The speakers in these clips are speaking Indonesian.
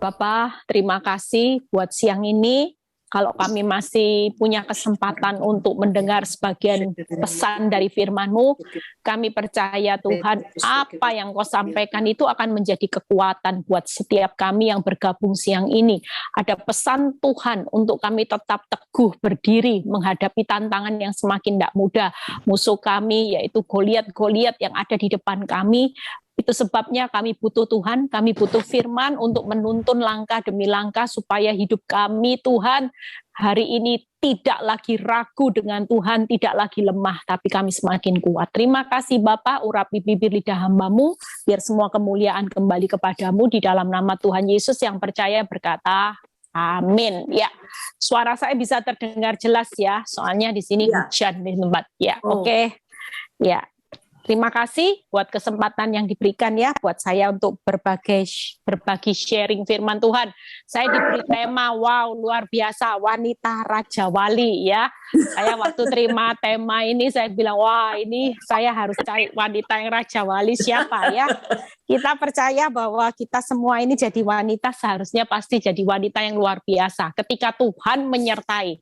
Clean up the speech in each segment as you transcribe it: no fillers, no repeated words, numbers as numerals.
Bapak, terima kasih buat siang ini. Kalau kami masih punya kesempatan untuk mendengar sebagian pesan dari firman-Mu, kami percaya Tuhan, apa yang Kau sampaikan itu akan menjadi kekuatan buat setiap kami yang bergabung siang ini. Ada pesan Tuhan untuk kami tetap teguh berdiri menghadapi tantangan yang semakin tidak mudah. Musuh kami yaitu Goliat-Goliat yang ada di depan kami. Itu sebabnya kami butuh Tuhan, kami butuh firman untuk menuntun langkah demi langkah supaya hidup kami Tuhan hari ini tidak lagi ragu dengan Tuhan, tidak lagi lemah, tapi kami semakin kuat. Terima kasih Bapak, urapi bibir lidah hamba-Mu, biar semua kemuliaan kembali kepadamu di dalam nama Tuhan Yesus yang percaya berkata, amin. Ya, suara saya bisa terdengar jelas ya, soalnya di sini hujan di tempat. Ya, oke. Ya. Terima kasih buat kesempatan yang diberikan ya buat saya untuk berbagi sharing firman Tuhan. Saya diberi tema, wow luar biasa, wanita Raja Wali ya. Saya waktu terima tema ini saya bilang, wah ini saya harus cari wanita yang Raja Wali siapa ya. Kita percaya bahwa kita semua ini jadi wanita seharusnya pasti jadi wanita yang luar biasa. Ketika Tuhan menyertai.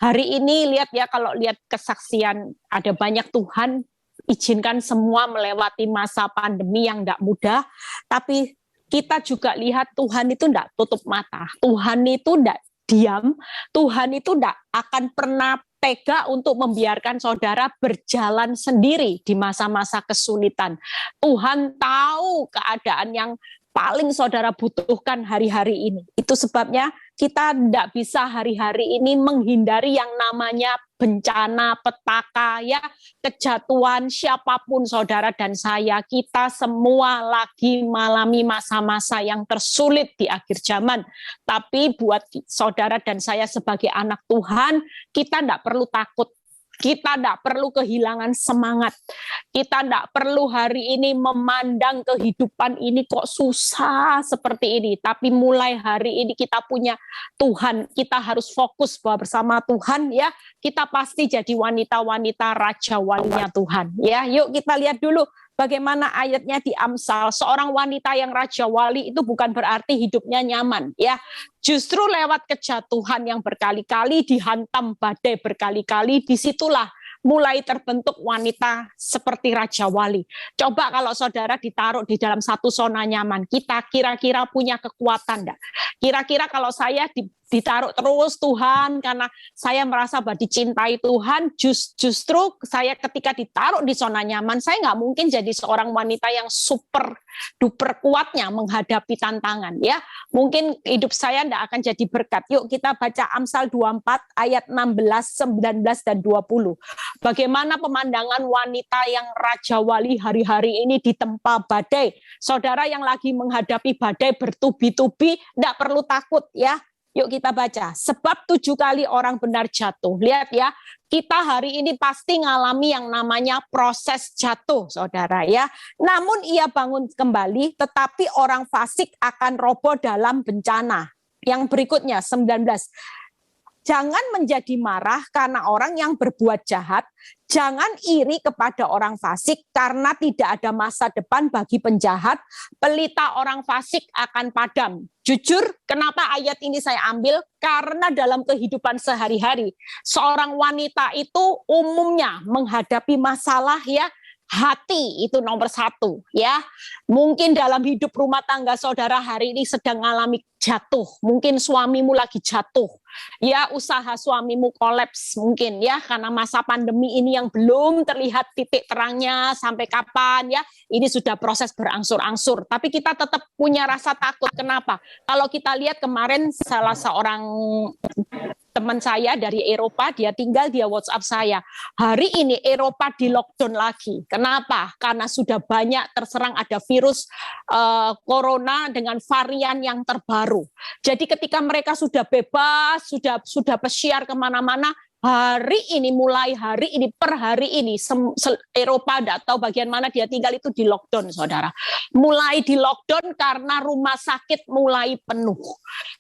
Hari ini lihat ya, kalau lihat kesaksian ada banyak Tuhan izinkan semua melewati masa pandemi yang tidak mudah, tapi kita juga lihat Tuhan itu tidak tutup mata, Tuhan itu tidak diam, Tuhan itu tidak akan pernah tega untuk membiarkan saudara berjalan sendiri di masa-masa kesulitan. Tuhan tahu keadaan yang paling saudara butuhkan hari-hari ini. Itu sebabnya kita tidak bisa hari-hari ini menghindari yang namanya bencana, petaka, ya, kejatuhan siapapun saudara dan saya. Kita semua lagi mengalami masa-masa yang tersulit di akhir zaman. Tapi buat saudara dan saya sebagai anak Tuhan, kita tidak perlu takut. Kita tidak perlu kehilangan semangat. Kita tidak perlu hari ini memandang kehidupan ini kok susah seperti ini. Tapi mulai hari ini kita punya Tuhan. Kita harus fokus bahwa bersama Tuhan ya kita pasti jadi wanita-wanita Raja Walinya Tuhan. Ya, yuk kita lihat dulu bagaimana ayatnya di Amsal. Seorang wanita yang Raja Wali itu bukan berarti hidupnya nyaman ya. Justru lewat kejatuhan yang berkali-kali, dihantam badai berkali-kali, disitulah mulai terbentuk wanita seperti Raja Wali. Coba kalau saudara ditaruh di dalam satu zona nyaman, kita kira-kira punya kekuatan enggak? Kira-kira kalau saya ditaruh terus Tuhan, karena saya merasa bahwa dicintai Tuhan, justru saya ketika ditaruh di zona nyaman, saya nggak mungkin jadi seorang wanita yang super duper kuatnya menghadapi tantangan. Ya, mungkin hidup saya nggak akan jadi berkat. Yuk kita baca Amsal 24 ayat 16, 19, dan 20. Bagaimana pemandangan wanita yang Raja Wali hari-hari ini ditempa badai. Saudara yang lagi menghadapi badai bertubi-tubi, tidak perlu takut ya. Yuk kita baca. Sebab 7 kali orang benar jatuh. Lihat ya, kita hari ini pasti ngalami yang namanya proses jatuh, saudara ya. Namun ia bangun kembali, tetapi orang fasik akan roboh dalam bencana. Yang berikutnya, 19. Jangan menjadi marah karena orang yang berbuat jahat. Jangan iri kepada orang fasik karena tidak ada masa depan bagi penjahat. Pelita orang fasik akan padam. Jujur, kenapa ayat ini saya ambil? Karena dalam kehidupan sehari-hari, seorang wanita itu umumnya menghadapi masalah ya, hati itu nomor 1 ya. Mungkin dalam hidup rumah tangga saudara hari ini sedang mengalami jatuh. Mungkin suamimu lagi jatuh. Ya, usaha suamimu kolaps mungkin ya karena masa pandemi ini yang belum terlihat titik terangnya sampai kapan ya. Ini sudah proses berangsur-angsur, tapi kita tetap punya rasa takut. Kenapa? Kalau kita lihat kemarin salah seorang teman saya dari Eropa, dia WhatsApp saya. Hari ini Eropa di lockdown lagi. Kenapa? Karena sudah banyak terserang ada virus corona dengan varian yang terbaru. Jadi ketika mereka sudah bebas, sudah pesiar kemana-mana, mulai hari ini per hari ini Eropa tidak tahu bagian mana dia tinggal itu di lockdown, saudara. Mulai di lockdown karena rumah sakit mulai penuh.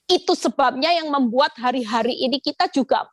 Itu sebabnya yang membuat hari-hari ini kita juga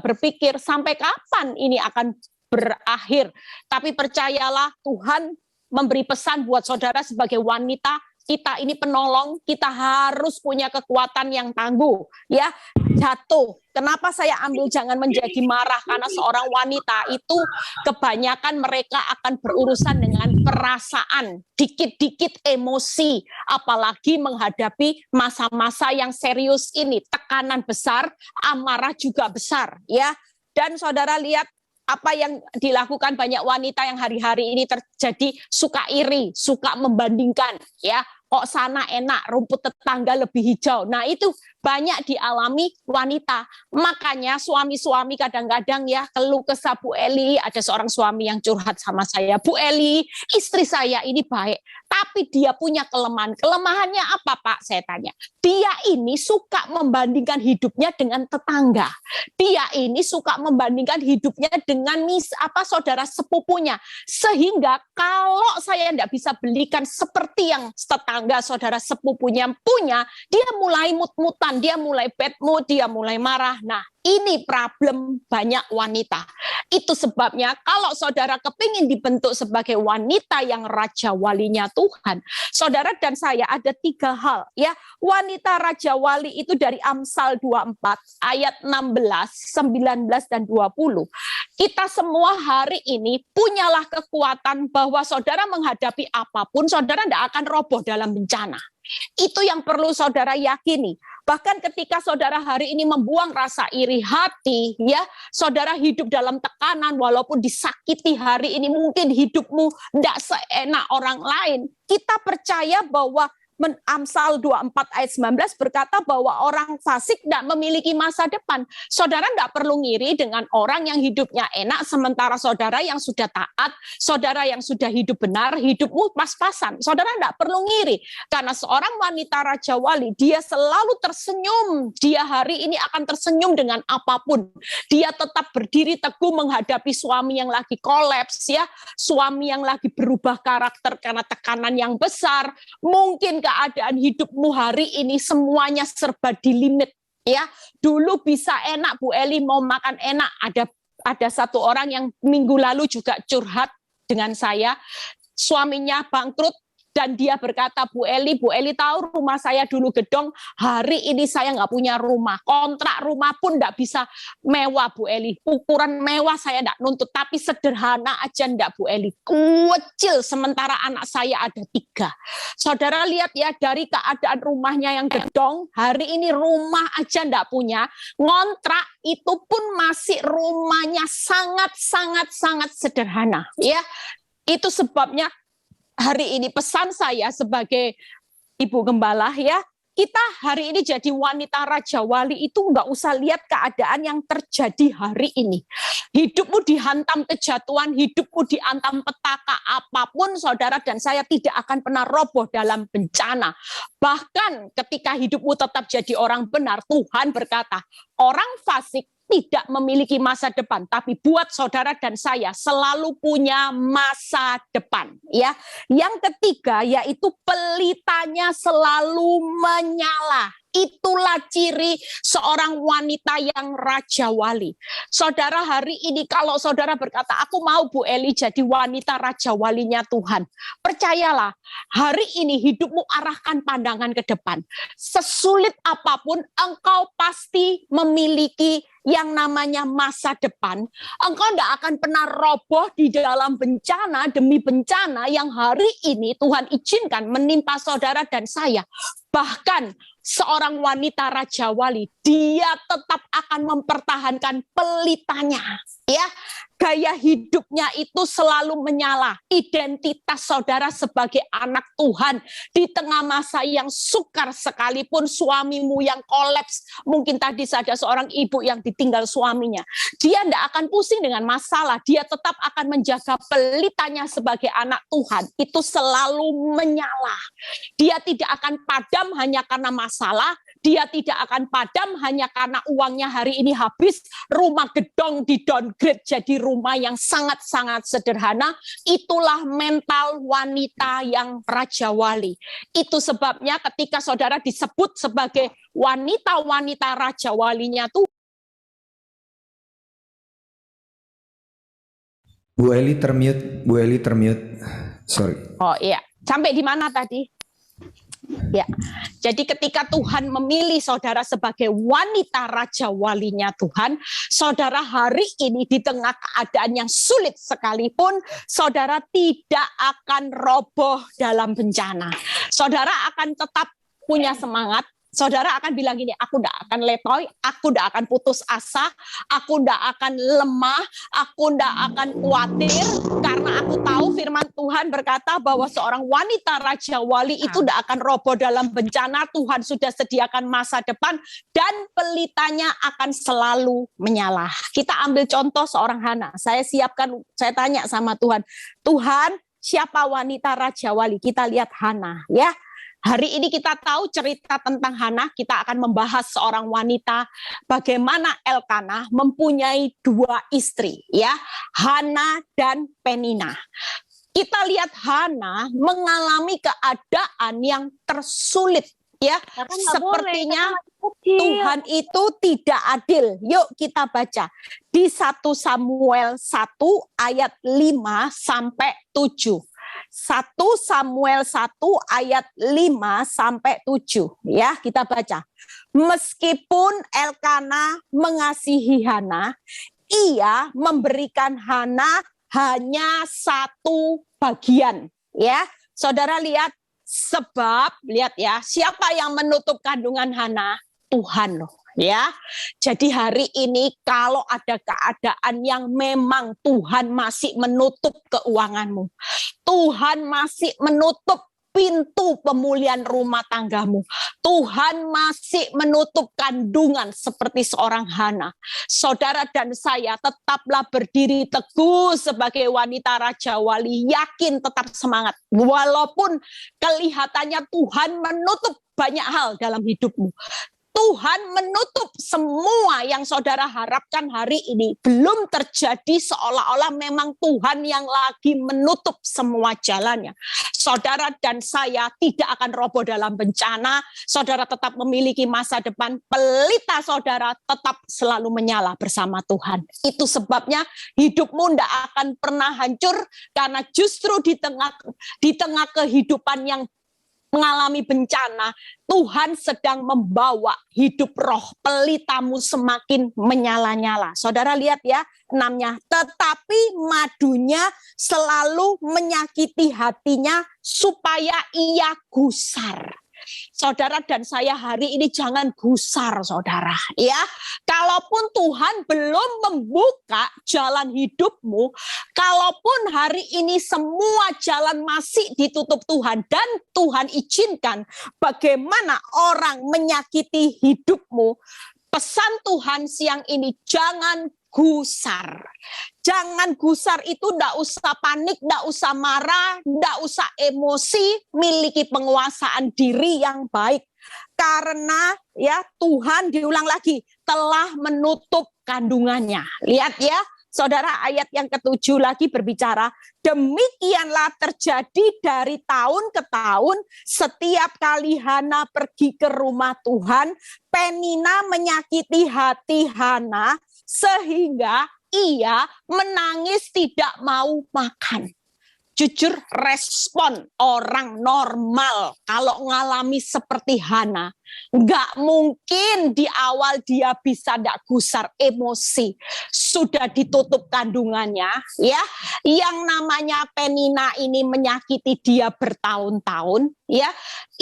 berpikir sampai kapan ini akan berakhir. Tapi percayalah Tuhan memberi pesan buat saudara sebagai wanita kita ini penolong, kita harus punya kekuatan yang tangguh, ya. Jatuh. Kenapa saya ambil jangan menjadi marah? Karena seorang wanita itu kebanyakan mereka akan berurusan dengan perasaan, dikit-dikit emosi, apalagi menghadapi masa-masa yang serius ini, tekanan besar, amarah juga besar, ya. Dan saudara lihat apa yang dilakukan banyak wanita yang hari-hari ini terjadi, suka iri, suka membandingkan, ya. Kok sana enak, rumput tetangga lebih hijau. Nah, itu banyak dialami wanita. Makanya suami-suami kadang-kadang ya keluh kesah, Bu Eli, ada seorang suami yang curhat sama saya, Bu Eli, istri saya ini baik, tapi dia punya kelemahan. Kelemahannya apa, Pak? Saya tanya. Dia ini suka membandingkan hidupnya dengan tetangga. Dia ini suka membandingkan hidupnya dengan saudara sepupunya. Sehingga kalau saya tidak bisa belikan seperti yang tetangga saudara sepupunya punya, dia mulai mut-mutan, dia mulai bad mood, dia mulai marah. Nah, ini problem banyak wanita. Itu sebabnya kalau saudara kepingin dibentuk sebagai wanita yang raja walinya Tuhan, saudara dan saya ada 3 hal, ya. Wanita raja wali itu dari Amsal 24 ayat 16, 19 dan 20. Kita semua hari ini punyalah kekuatan bahwa saudara menghadapi apapun, saudara tidak akan roboh dalam bencana. Itu yang perlu saudara yakini. Bahkan ketika saudara hari ini membuang rasa iri hati, ya, saudara hidup dalam tekanan, walaupun disakiti hari ini, mungkin hidupmu tidak seenak orang lain. Kita percaya bahwa Amsal 24 ayat 19 berkata bahwa orang fasik tidak memiliki masa depan. Saudara tidak perlu ngiri dengan orang yang hidupnya enak, sementara saudara yang sudah taat, saudara yang sudah hidup benar, hidupmu pas-pasan. Saudara tidak perlu ngiri, karena seorang wanita raja wali, dia selalu tersenyum. Dia hari ini akan tersenyum dengan apapun. Dia tetap berdiri teguh menghadapi suami yang lagi kolaps, ya, suami yang lagi berubah karakter karena tekanan yang besar. Mungkin keadaan hidupmu hari ini semuanya serba di limit, ya. Dulu bisa enak, Bu Eli mau makan enak. Ada satu orang yang minggu lalu juga curhat dengan saya, suaminya bangkrut. Dan dia berkata, Bu Eli tahu rumah saya dulu gedong, hari ini saya nggak punya rumah. Kontrak rumah pun nggak bisa mewah, Bu Eli. Ukuran mewah saya nggak nuntut, tapi sederhana aja nggak, Bu Eli. Kecil, sementara anak saya ada 3. Saudara lihat ya, dari keadaan rumahnya yang gedong, hari ini rumah aja nggak punya. Ngontrak itu pun masih rumahnya sangat sederhana. Ya, itu sebabnya hari ini pesan saya sebagai ibu gembala, ya, kita hari ini jadi wanita raja wali itu nggak usah lihat keadaan yang terjadi hari ini. Hidupmu dihantam kejatuhan, hidupmu dihantam petaka apapun, saudara dan saya tidak akan pernah roboh dalam bencana. Bahkan ketika hidupmu tetap jadi orang benar, Tuhan berkata, orang fasik tidak memiliki masa depan, tapi buat saudara dan saya selalu punya masa depan, ya. Yang ketiga yaitu pelitanya selalu menyala. Itulah ciri seorang wanita yang raja wali. Saudara hari ini kalau saudara berkata, aku mau Bu Eli jadi wanita raja walinya Tuhan. Percayalah, hari ini hidupmu arahkan pandangan ke depan. Sesulit apapun, engkau pasti memiliki yang namanya masa depan. Engkau tidak akan pernah roboh di dalam bencana demi bencana yang hari ini Tuhan izinkan menimpa saudara dan saya. Bahkan seorang wanita raja wali, dia tetap akan mempertahankan pelitanya, ya. Gaya hidupnya itu selalu menyala. Identitas saudara sebagai anak Tuhan di tengah masa yang sukar sekalipun, suamimu yang kolaps, mungkin tadi ada seorang ibu yang ditinggal suaminya, dia tidak akan pusing dengan masalah, dia tetap akan menjaga pelitanya sebagai anak Tuhan, itu selalu menyala. Dia tidak akan padam hanya karena masalah, dia tidak akan padam hanya karena uangnya hari ini habis, rumah gedong di downgrade jadi rumah yang sangat-sangat sederhana. Itulah mental wanita yang raja wali. Itu sebabnya ketika saudara disebut sebagai wanita-wanita raja walinya tuh. Bu Eli termute. Sorry. Oh iya, sampai di mana tadi? Ya, jadi ketika Tuhan memilih saudara sebagai wanita raja walinya Tuhan, saudara hari ini di tengah keadaan yang sulit sekalipun, saudara tidak akan roboh dalam bencana. Saudara akan tetap punya semangat. Saudara akan bilang gini, aku tidak akan letoy, aku tidak akan putus asa, aku tidak akan lemah, aku tidak akan khawatir, karena aku tahu firman Tuhan berkata bahwa seorang wanita raja wali itu tidak akan roboh dalam bencana. Tuhan sudah sediakan masa depan dan pelitanya akan selalu menyala. Kita ambil contoh seorang Hana. Saya tanya sama Tuhan, Tuhan, siapa wanita raja wali? Kita lihat Hana, ya. Hari ini kita tahu cerita tentang Hana, kita akan membahas seorang wanita, bagaimana Elkanah mempunyai 2 istri, ya, Hana dan Penina. Kita lihat Hana mengalami keadaan yang tersulit, ya, sepertinya Tuhan itu tidak adil. Yuk kita baca di 1 Samuel 1 ayat 5 sampai 7. 1 Samuel 1 ayat 5 sampai 7, ya, kita baca. Meskipun Elkanah mengasihi Hana, ia memberikan Hana hanya 1 bagian, ya. Saudara lihat, sebab lihat ya, siapa yang menutup kandungan Hana? Tuhan loh. Ya, jadi hari ini kalau ada keadaan yang memang Tuhan masih menutup keuanganmu, Tuhan masih menutup pintu pemulihan rumah tanggamu, Tuhan masih menutup kandungan seperti seorang Hana, saudara dan saya tetaplah berdiri teguh sebagai wanita raja wali, yakin, tetap semangat, walaupun kelihatannya Tuhan menutup banyak hal dalam hidupmu. Tuhan menutup semua yang saudara harapkan hari ini. Belum terjadi, seolah-olah memang Tuhan yang lagi menutup semua jalannya. Saudara dan saya tidak akan roboh dalam bencana. Saudara tetap memiliki masa depan. Pelita saudara tetap selalu menyala bersama Tuhan. Itu sebabnya hidupmu tidak akan pernah hancur. Karena justru di tengah kehidupan yang mengalami bencana, Tuhan sedang membawa hidup roh pelitamu semakin menyala-nyala. Saudara lihat ya, 6-nya. Tetapi madunya selalu menyakiti hatinya supaya ia gusar. Saudara dan saya hari ini jangan gusar, saudara. Ya, kalaupun Tuhan belum membuka jalan hidupmu, kalaupun hari ini semua jalan masih ditutup Tuhan dan Tuhan izinkan bagaimana orang menyakiti hidupmu, pesan Tuhan siang ini, jangan gusar. Jangan gusar itu enggak usah panik, enggak usah marah, enggak usah emosi, miliki penguasaan diri yang baik. Karena ya Tuhan, diulang lagi, telah menutup kandungannya. Lihat ya, saudara, ayat yang ke-7 lagi berbicara, demikianlah terjadi dari tahun ke tahun, setiap kali Hana pergi ke rumah Tuhan, Penina menyakiti hati Hana, sehingga ia menangis tidak mau makan. Jujur, respon orang normal kalau ngalami seperti Hana, nggak mungkin di awal dia bisa nggak gusar emosi. Sudah ditutup kandungannya, ya. Yang namanya Penina ini menyakiti dia bertahun-tahun, ya.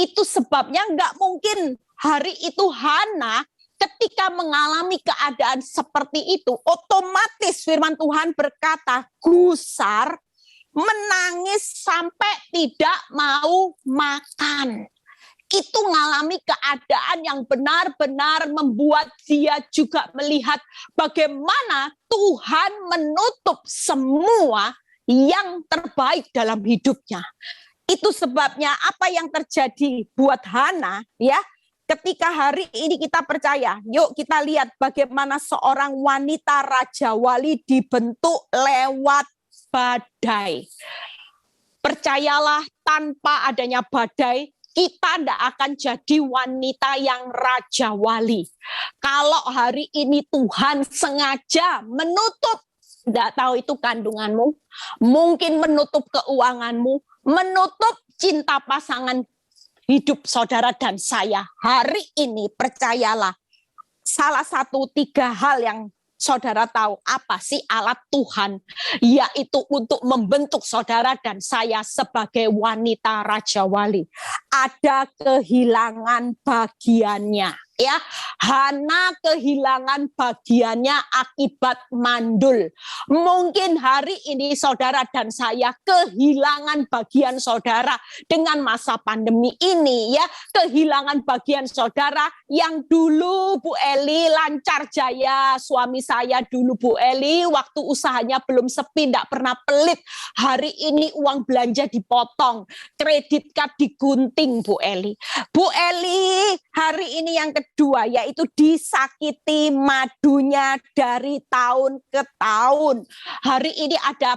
Itu sebabnya nggak mungkin hari itu Hana ketika mengalami keadaan seperti itu, otomatis firman Tuhan berkata, gusar, menangis sampai tidak mau makan. Itu mengalami keadaan yang benar-benar membuat dia juga melihat bagaimana Tuhan menutup semua yang terbaik dalam hidupnya. Itu sebabnya apa yang terjadi buat Hana, ya. Ketika hari ini kita percaya, yuk kita lihat bagaimana seorang wanita raja wali dibentuk lewat badai. Percayalah, tanpa adanya badai, kita tidak akan jadi wanita yang raja wali. Kalau hari ini Tuhan sengaja menutup, tidak tahu itu kandunganmu, mungkin menutup keuanganmu, menutup cinta pasangan hidup saudara dan saya hari ini, percayalah, salah satu 3 hal yang saudara tahu apa sih alat Tuhan, yaitu untuk membentuk saudara dan saya sebagai wanita Raja Wali. Ada kehilangan bagiannya. Ya, Hana kehilangan bagiannya akibat mandul. Mungkin hari ini saudara dan saya kehilangan bagian saudara dengan masa pandemi ini, ya, kehilangan bagian saudara yang dulu Bu Eli lancar jaya, suami saya dulu Bu Eli waktu usahanya belum sepi, tidak pernah pelit. Hari ini uang belanja dipotong, kredit card digunting Bu Eli. Bu Eli hari ini yang kedua yaitu disakiti madunya dari tahun ke tahun. Hari ini ada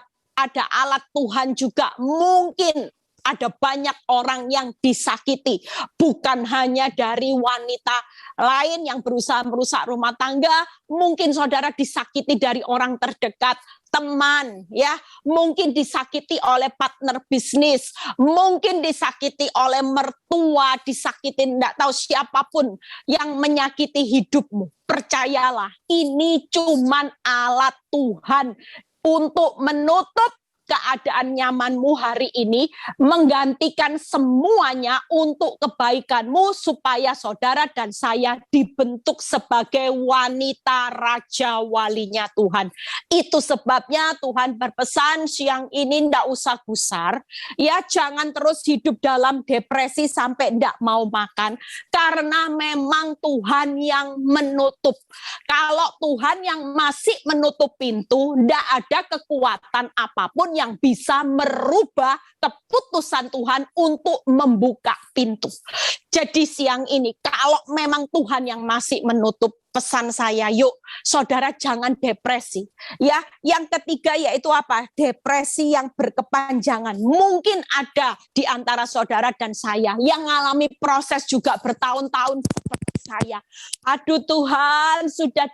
alat Tuhan juga, mungkin ada banyak orang yang disakiti, bukan hanya dari wanita lain yang berusaha merusak rumah tangga, mungkin saudara disakiti dari orang terdekat, teman, ya, mungkin disakiti oleh partner bisnis, mungkin disakiti oleh mertua, disakiti tidak tahu siapapun yang menyakiti hidupmu. Percayalah, ini cuman alat Tuhan untuk menutup keadaan nyamanmu hari ini, menggantikan semuanya untuk kebaikanmu supaya saudara dan saya dibentuk sebagai wanita Raja Walinya Tuhan. Itu sebabnya Tuhan berpesan siang ini ndak usah gusar, ya, jangan terus hidup dalam depresi sampai ndak mau makan, karena memang Tuhan yang menutup. Kalau Tuhan yang masih menutup pintu, ndak ada kekuatan apapun yang bisa merubah keputusan Tuhan untuk membuka pintu. Jadi siang ini, kalau memang Tuhan yang masih menutup, pesan saya, yuk saudara jangan depresi. Ya, yang ketiga yaitu apa? Depresi yang berkepanjangan. Mungkin ada di antara saudara dan saya yang mengalami proses juga bertahun-tahun seperti saya. Aduh Tuhan, sudah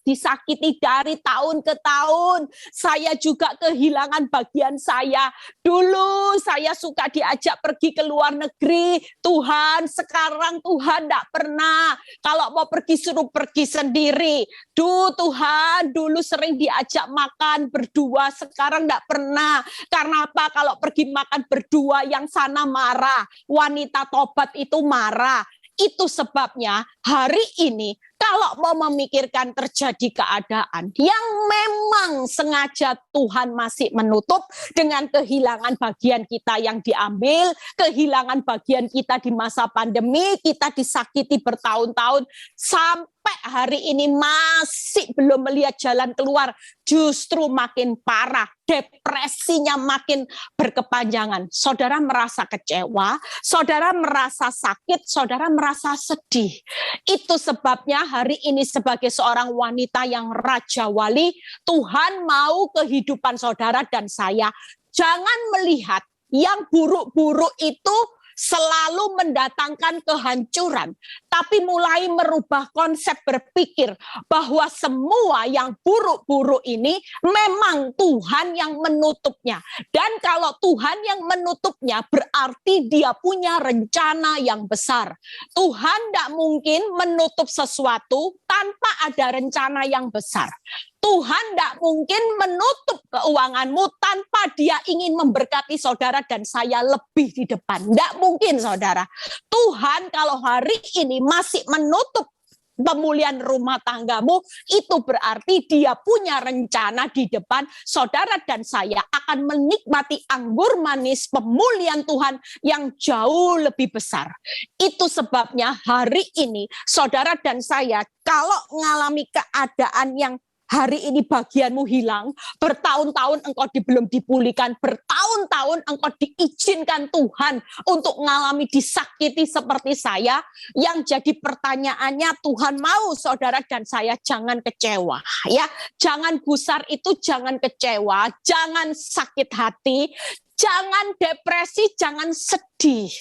disakiti dari tahun ke tahun. Saya juga kehilangan bagian saya. Dulu saya suka diajak pergi ke luar negeri. Tuhan, sekarang Tuhan tidak pernah. Kalau mau pergi suruh pergi sendiri. Tuhan, dulu sering diajak makan berdua, sekarang tidak pernah. Karena apa? Kalau pergi makan berdua, yang sana marah. Wanita tobat itu marah. Itu sebabnya hari ini kalau mau memikirkan terjadi keadaan yang memang sengaja Tuhan masih menutup dengan kehilangan bagian kita yang diambil, kehilangan bagian kita di masa pandemi, kita disakiti bertahun-tahun, sampai hari ini masih belum melihat jalan keluar, justru makin parah, depresinya makin berkepanjangan. Saudara merasa kecewa, saudara merasa sakit, saudara merasa sedih. Itu sebabnya hari ini sebagai seorang wanita yang Raja Wali, Tuhan mau kehidupan saudara dan saya. Jangan melihat yang buruk-buruk itu selalu mendatangkan kehancuran, tapi mulai merubah konsep berpikir bahwa semua yang buruk-buruk ini memang Tuhan yang menutupnya. Dan kalau Tuhan yang menutupnya berarti dia punya rencana yang besar. Tuhan tidak mungkin menutup sesuatu tanpa ada rencana yang besar. Tuhan tidak mungkin menutup keuanganmu tanpa dia ingin memberkati saudara dan saya lebih di depan. Tidak mungkin saudara. Tuhan kalau hari ini masih menutup pemulihan rumah tanggamu, itu berarti dia punya rencana di depan. Saudara dan saya akan menikmati anggur manis pemulihan Tuhan yang jauh lebih besar. Itu sebabnya hari ini saudara dan saya kalau mengalami keadaan yang hari ini bagianmu hilang, bertahun-tahun engkau belum dipulihkan, bertahun-tahun engkau diizinkan Tuhan untuk mengalami disakiti seperti saya, yang jadi pertanyaannya Tuhan mau saudara dan saya jangan kecewa, ya, jangan gusar itu, jangan kecewa, jangan sakit hati, jangan depresi, jangan sedih.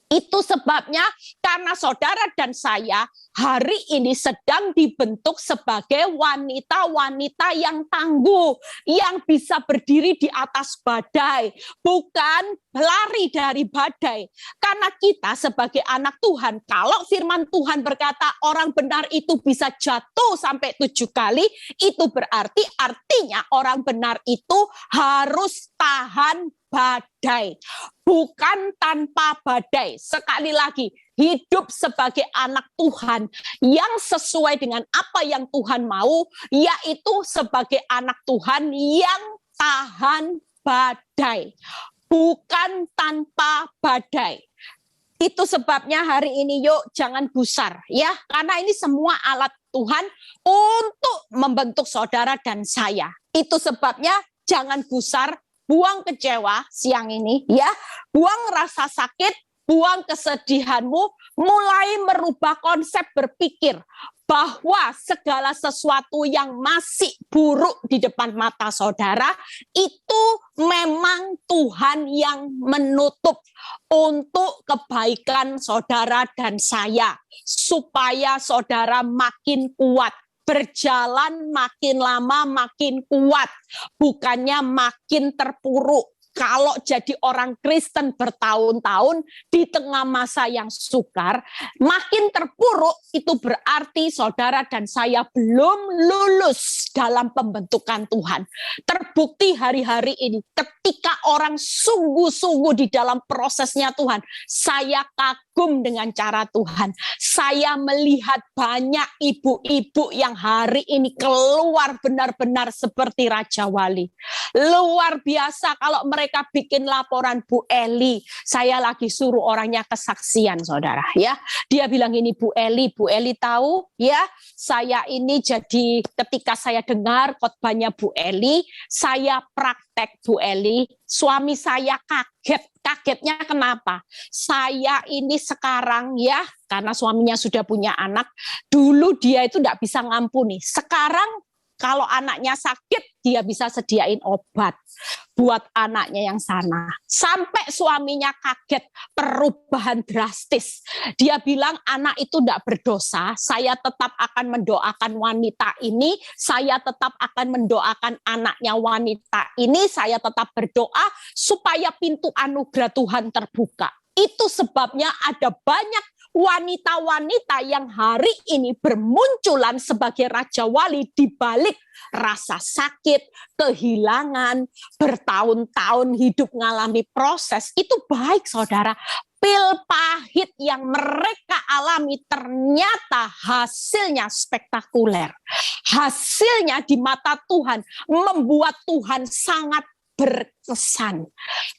Itu sebabnya karena saudara dan saya hari ini sedang dibentuk sebagai wanita-wanita yang tangguh, yang bisa berdiri di atas badai, bukan lari dari badai. Karena kita sebagai anak Tuhan, kalau firman Tuhan berkata orang benar itu bisa jatuh sampai 7 kali, itu berarti artinya orang benar itu harus tahan badai, bukan tanpa badai. Sekali lagi, hidup sebagai anak Tuhan yang sesuai dengan apa yang Tuhan mau, yaitu sebagai anak Tuhan yang tahan badai, bukan tanpa badai. Itu sebabnya hari ini yuk jangan gusar ya, karena ini semua alat Tuhan untuk membentuk saudara dan saya. Itu sebabnya jangan gusar, buang kecewa siang ini ya, buang rasa sakit, buang kesedihanmu, mulai merubah konsep berpikir bahwa segala sesuatu yang masih buruk di depan mata saudara itu memang Tuhan yang menutup untuk kebaikan saudara dan saya, supaya saudara makin kuat. Berjalan makin lama makin kuat, bukannya makin terpuruk. Kalau jadi orang Kristen bertahun-tahun di tengah masa yang sukar, makin terpuruk, itu berarti saudara dan saya belum lulus dalam pembentukan Tuhan. Terbukti hari-hari ini ketika orang sungguh-sungguh di dalam prosesnya Tuhan, saya kagum dengan cara Tuhan. Saya melihat banyak ibu-ibu yang hari ini keluar benar-benar seperti Raja Wali. Luar biasa kalau mereka bikin laporan Bu Eli. Saya lagi suruh orangnya kesaksian, saudara. Ya, dia bilang ini Bu Eli tahu ya. Saya ini jadi ketika saya dengar khotbahnya Bu Eli, saya praktek Bu Eli. Suami saya kaget. Kagetnya kenapa? Saya ini sekarang ya, karena suaminya sudah punya anak, dulu dia itu tidak bisa ngampuni. Sekarang kalau anaknya sakit, dia bisa sediain obat buat anaknya yang sana. Sampai suaminya kaget, perubahan drastis. Dia bilang anak itu tidak berdosa, saya tetap akan mendoakan wanita ini, saya tetap akan mendoakan anaknya wanita ini, saya tetap berdoa supaya pintu anugerah Tuhan terbuka. Itu sebabnya ada banyak wanita-wanita yang hari ini bermunculan sebagai Raja Wali di balik rasa sakit, kehilangan, bertahun-tahun hidup mengalami proses. Itu baik, saudara. Pil pahit yang mereka alami ternyata hasilnya spektakuler. Hasilnya di mata Tuhan membuat Tuhan sangat berkesan.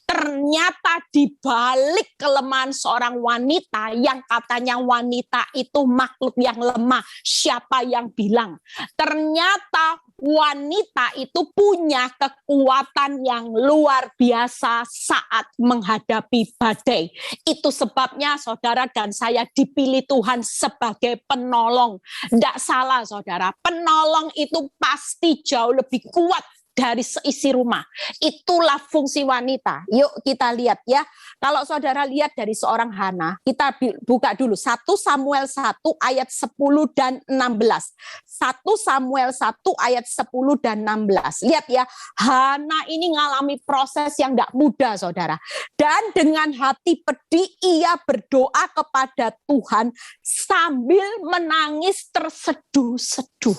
Ternyata di balik kelemahan seorang wanita yang katanya wanita itu makhluk yang lemah, siapa yang bilang? Ternyata wanita itu punya kekuatan yang luar biasa saat menghadapi badai. Itu sebabnya saudara dan saya dipilih Tuhan sebagai penolong. Tidak salah, saudara. Penolong itu pasti jauh lebih kuat dari seisi rumah. Itulah fungsi wanita. Yuk kita lihat ya. Kalau saudara lihat dari seorang Hana, kita buka dulu 1 Samuel 1 ayat 10 dan 16. 1 Samuel 1 ayat 10 dan 16. Lihat ya, Hana ini ngalami proses yang tidak mudah, saudara. Dan dengan hati pedih ia berdoa kepada Tuhan sambil menangis terseduh-seduh.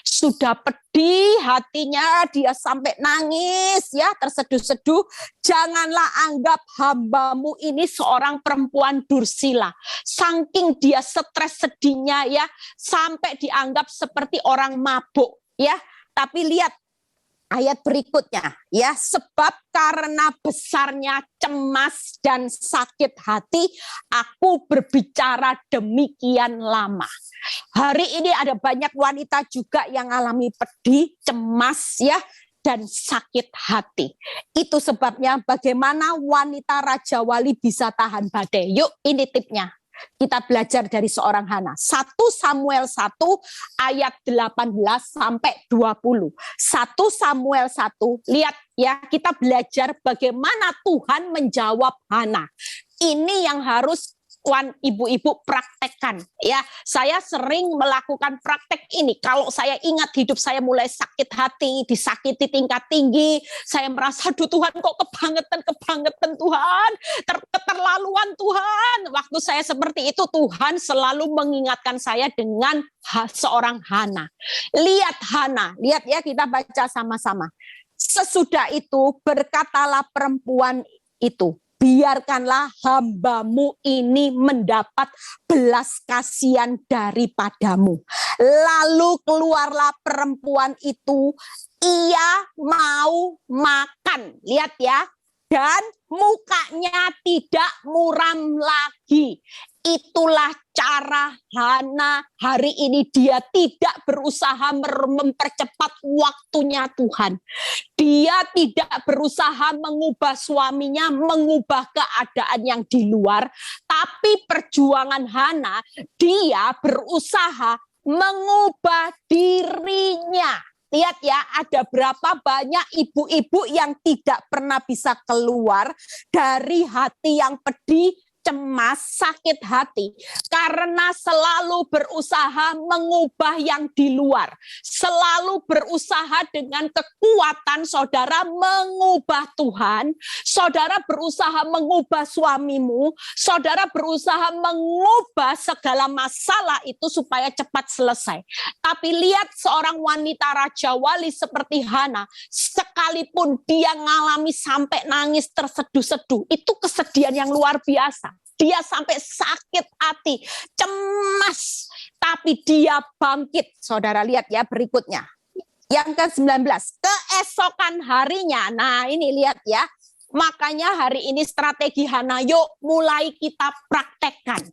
Sudah pedih hatinya, dia sampai nangis ya, terseduh-seduh. Janganlah anggap hambamu ini seorang perempuan dursila. Saking dia stres sedihnya ya, sampai dianggap seperti orang mabuk ya. Tapi lihat ayat berikutnya ya, sebab karena besarnya cemas dan sakit hati aku berbicara demikian lama. Hari ini ada banyak wanita juga yang alami pedih, cemas ya, dan sakit hati. Itu sebabnya bagaimana wanita Raja Wali bisa tahan badai. Yuk ini tipnya. Kita belajar dari seorang Hana. 1 Samuel 1 ayat 18 sampai 20. 1 Samuel 1, lihat ya, kita belajar bagaimana Tuhan menjawab Hana. Ini yang harus Tuan ibu-ibu praktekkan ya. Saya sering melakukan praktek ini. Kalau saya ingat hidup saya mulai sakit hati, disakiti tingkat tinggi, saya merasa aduh Tuhan kok kebangetan Tuhan, keterlaluan Tuhan. Waktu saya seperti itu Tuhan selalu mengingatkan saya dengan seorang Hana. Lihat Hana, lihat ya, kita baca sama-sama. Sesudah itu berkatalah perempuan itu, biarkanlah hambamu ini mendapat belas kasihan daripadamu. Lalu keluarlah perempuan itu, ia mau makan. Lihat ya, dan mukanya tidak muram lagi. Itulah cara Hana hari ini. Dia tidak berusaha mempercepat waktunya Tuhan. Dia tidak berusaha mengubah suaminya, mengubah keadaan yang di luar. Tapi perjuangan Hana, dia berusaha mengubah dirinya. Lihat ya, ada berapa banyak ibu-ibu yang tidak pernah bisa keluar dari hati yang pedih, cemas, sakit hati, karena selalu berusaha mengubah yang di luar, selalu berusaha dengan kekuatan saudara mengubah Tuhan, saudara berusaha mengubah suamimu, saudara berusaha mengubah segala masalah itu supaya cepat selesai. Tapi lihat seorang wanita Raja Wali seperti Hana, sekalipun dia ngalami sampai nangis terseduh-seduh, itu kesedihan yang luar biasa. Dia sampai sakit hati, cemas, tapi dia bangkit. Saudara lihat ya berikutnya. Yang ke-19, keesokan harinya. Nah ini lihat ya. Makanya hari ini strategi Hana, yuk mulai kita praktekkan.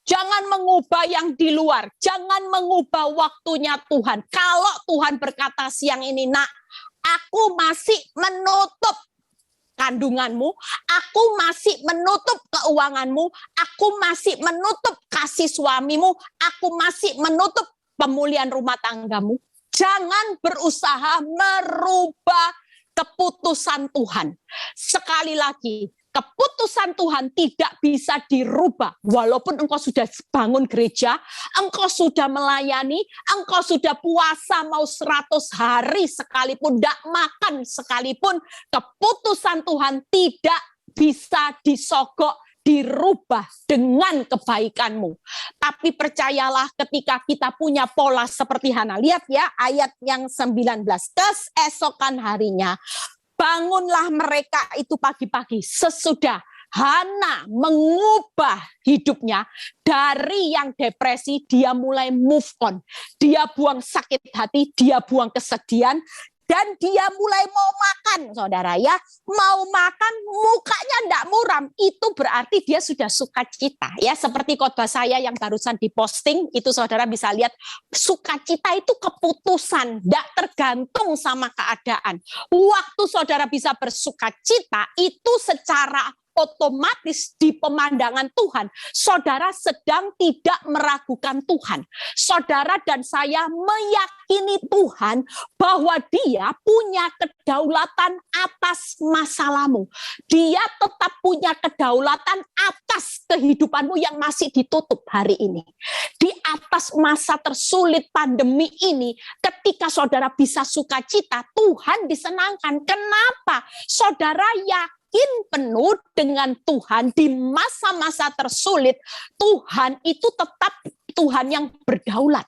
Jangan mengubah yang di luar, jangan mengubah waktunya Tuhan. Kalau Tuhan berkata siang ini, nak, aku masih menutup kandunganmu, aku masih menutup keuanganmu, aku masih menutup kasih suamimu, aku masih menutup pemulihan rumah tanggamu. Jangan berusaha merubah keputusan Tuhan. Sekali lagi, keputusan Tuhan tidak bisa dirubah. Walaupun engkau sudah bangun gereja, engkau sudah melayani, engkau sudah puasa mau 100 hari sekalipun, tidak makan sekalipun, keputusan Tuhan tidak bisa disogok, dirubah dengan kebaikanmu. Tapi percayalah ketika kita punya pola seperti Hana. Lihat ya ayat yang 19. Keesokan harinya, bangunlah mereka itu pagi-pagi sesudah Hana mengubah hidupnya dari yang depresi, dia mulai move on. Dia buang sakit hati, dia buang kesedihan, dan dia mulai mau makan, saudara ya. Mau makan, mukanya enggak muram. Itu berarti dia sudah sukacita. Ya, seperti khotbah saya yang barusan diposting, itu saudara bisa lihat. Sukacita itu keputusan, enggak tergantung sama keadaan. Waktu saudara bisa bersukacita, itu secara otomatis di pemandangan Tuhan, saudara sedang tidak meragukan Tuhan. Saudara dan saya meyakini Tuhan bahwa dia punya kedaulatan atas masalahmu. Dia tetap punya kedaulatan atas kehidupanmu yang masih ditutup hari ini. Di atas masa tersulit pandemi ini, ketika saudara bisa sukacita, Tuhan disenangkan. Kenapa? Saudara yakin penuh dengan Tuhan di masa-masa tersulit, Tuhan itu tetap Tuhan yang berdaulat.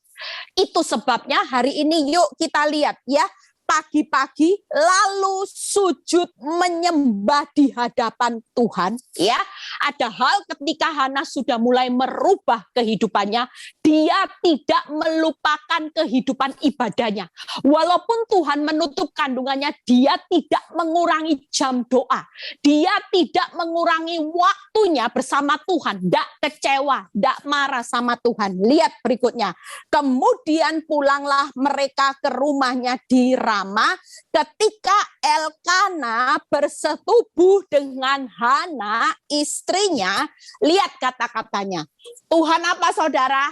Itu sebabnya hari ini yuk kita lihat ya, pagi-pagi lalu sujud menyembah di hadapan Tuhan ya. Ada hal ketika Hana sudah mulai merubah kehidupannya, dia tidak melupakan kehidupan ibadahnya. Walaupun Tuhan menutup kandungannya, dia tidak mengurangi jam doa. Dia tidak mengurangi waktunya bersama Tuhan, tidak kecewa, tidak marah sama Tuhan. Lihat berikutnya. Kemudian pulanglah mereka ke rumahnya di Rama ketika Elkana bersetubuh dengan Hana istrinya. Lihat kata-katanya. Tuhan apa saudara?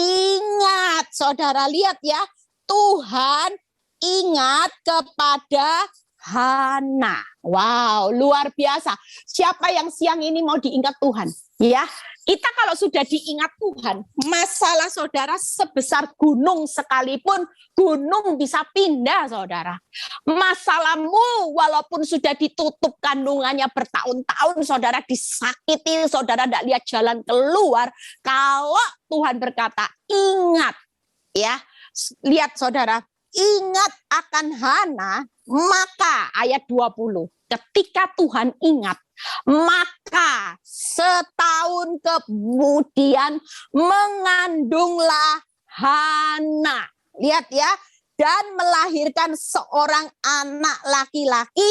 Ingat saudara, lihat ya. Tuhan ingat kepada Hana. Wow, luar biasa. Siapa yang siang ini mau diingat Tuhan? Ya, kita kalau sudah diingat Tuhan, masalah saudara sebesar gunung sekalipun, gunung bisa pindah, saudara. Masalahmu walaupun sudah ditutup kandungannya bertahun-tahun, saudara disakiti, saudara tidak lihat jalan keluar. Kalau Tuhan berkata, ingat, ya, lihat saudara, ingat akan Hana, maka ayat 20, ketika Tuhan ingat, maka setahun kemudian mengandunglah Hana. Lihat ya, dan melahirkan seorang anak laki-laki.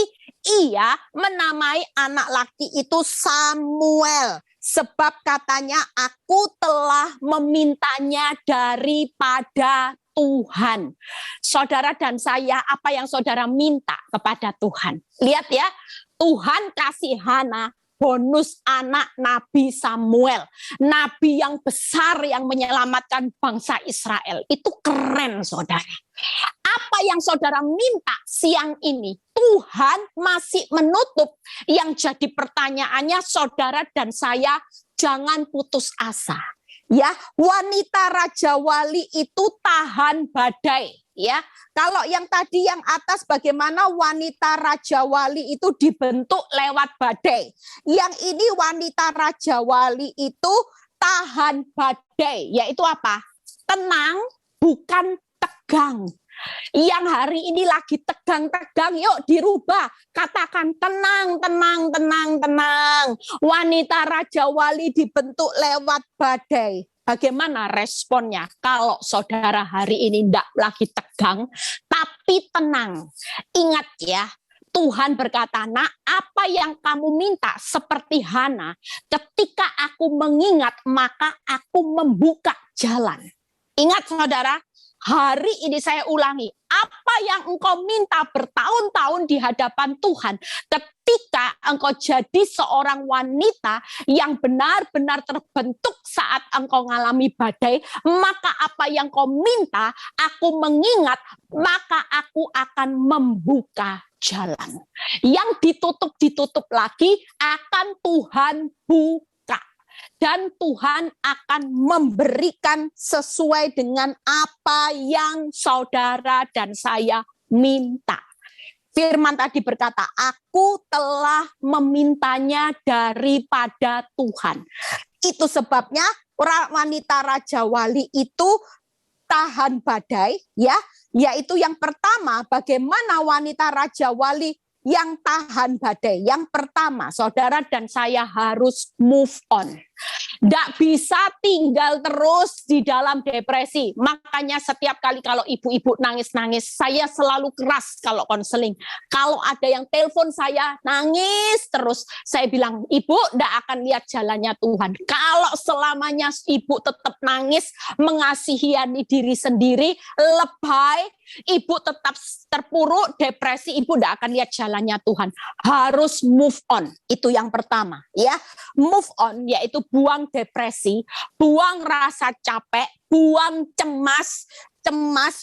Ia menamai anak laki itu Samuel. Sebab katanya aku telah memintanya daripada Tuhan. Saudara dan saya, apa yang saudara minta kepada Tuhan? Lihat ya, Tuhan kasih Hana bonus anak Nabi Samuel. Nabi yang besar yang menyelamatkan bangsa Israel. Itu keren, saudara. Apa yang saudara minta siang ini, Tuhan masih menutup. Yang jadi pertanyaannya, saudara dan saya, jangan putus asa. Ya, wanita Raja Wali itu tahan badai. Ya, kalau yang tadi yang atas bagaimana wanita Raja Wali itu dibentuk lewat badai. Yang ini wanita Raja Wali itu tahan badai. Yaitu apa? Tenang, bukan tegang. Yang hari ini lagi tegang-tegang, yuk dirubah. Katakan tenang, tenang, tenang, tenang. Wanita Raja Wali dibentuk lewat badai. Bagaimana responnya kalau saudara hari ini tidak lagi tegang, tapi tenang? Ingat ya, Tuhan berkata, nak, apa yang kamu minta seperti Hana, ketika aku mengingat, maka aku membuka jalan. Ingat saudara, hari ini saya ulangi, apa yang engkau minta bertahun-tahun di hadapan Tuhan, ketika engkau jadi seorang wanita yang benar-benar terbentuk saat engkau mengalami badai, maka apa yang kau minta, aku mengingat, maka aku akan membuka jalan. Yang ditutup lagi akan Tuhan buka. Dan Tuhan akan memberikan sesuai dengan apa yang saudara dan saya minta. Firman tadi berkata, aku telah memintanya daripada Tuhan. Itu sebabnya wanita Raja Wali itu tahan badai, ya, yaitu yang pertama, bagaimana wanita Raja Wali yang tahan badai. Yang pertama, saudara dan saya harus move on. Tidak bisa tinggal terus di dalam depresi. Makanya setiap kali kalau ibu-ibu nangis-nangis, saya selalu keras kalau konseling. Kalau ada yang telepon saya nangis terus, saya bilang, ibu tidak akan lihat jalannya Tuhan. Kalau selamanya ibu tetap nangis, mengasihani diri sendiri, lebay, ibu tetap terpuruk, depresi, ibu tidak akan lihat jalannya Tuhan. Harus move on. Itu yang pertama, ya. Move on yaitu buang depresi, buang rasa capek, buang cemas,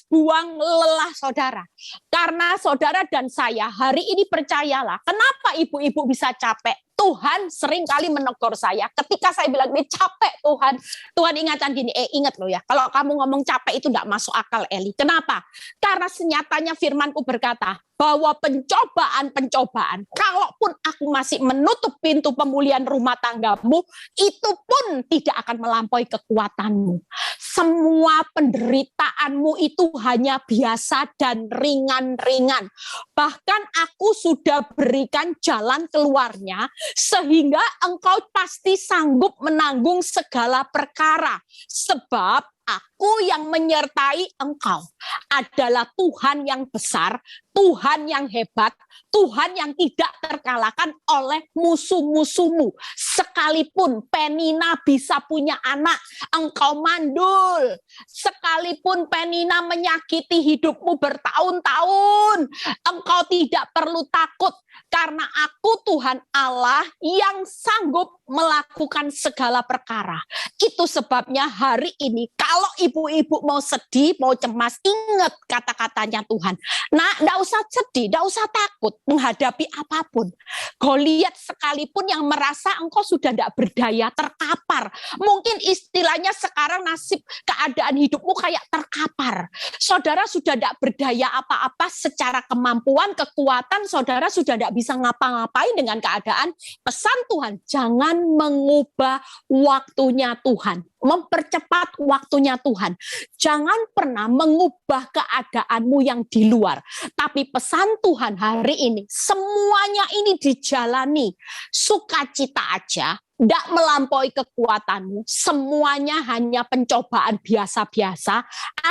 buang lelah saudara. Karena saudara dan saya hari ini percayalah, kenapa ibu-ibu bisa capek? Tuhan sering kali menegur saya. Ketika saya bilang, ini capek Tuhan. Tuhan ingatkan gini, ingat loh ya, kalau kamu ngomong capek itu tidak masuk akal Eli. Kenapa? Karena senyatanya firmanku berkata, bahwa pencobaan-pencobaan, kalaupun aku masih menutup pintu pemulihan rumah tanggamu, itu pun tidak akan melampaui kekuatanmu. Semua penderitaanmu itu hanya biasa dan ringan-ringan. Bahkan aku sudah berikan jalan keluarnya, sehingga engkau pasti sanggup menanggung segala perkara. Sebab aku yang menyertai engkau adalah Tuhan yang besar, Tuhan yang hebat, Tuhan yang tidak terkalahkan oleh musuh-musuhmu. Sekalipun Penina bisa punya anak, engkau mandul. Sekalipun Penina menyakiti hidupmu bertahun-tahun, engkau tidak perlu takut. Karena aku Tuhan Allah yang sanggup melakukan segala perkara. Itu sebabnya hari ini kalau ibu-ibu mau sedih, mau cemas, ingat kata-katanya Tuhan. Nah, enggak usah sedih, enggak usah takut menghadapi apapun. Goliat sekalipun yang merasa engkau sudah enggak berdaya, terkapar. Mungkin istilahnya sekarang nasib keadaan hidupmu kayak terkapar. Saudara sudah enggak berdaya apa-apa secara kemampuan, kekuatan, saudara sudah enggak bisa ngapa-ngapain dengan keadaan. Pesan Tuhan, jangan mengubah waktunya Tuhan, mempercepat waktunya Tuhan. Jangan pernah mengubah keadaanmu yang di luar. Tapi pesan Tuhan hari ini, semuanya ini dijalani sukacita aja, tidak melampaui kekuatanmu, semuanya hanya pencobaan biasa-biasa.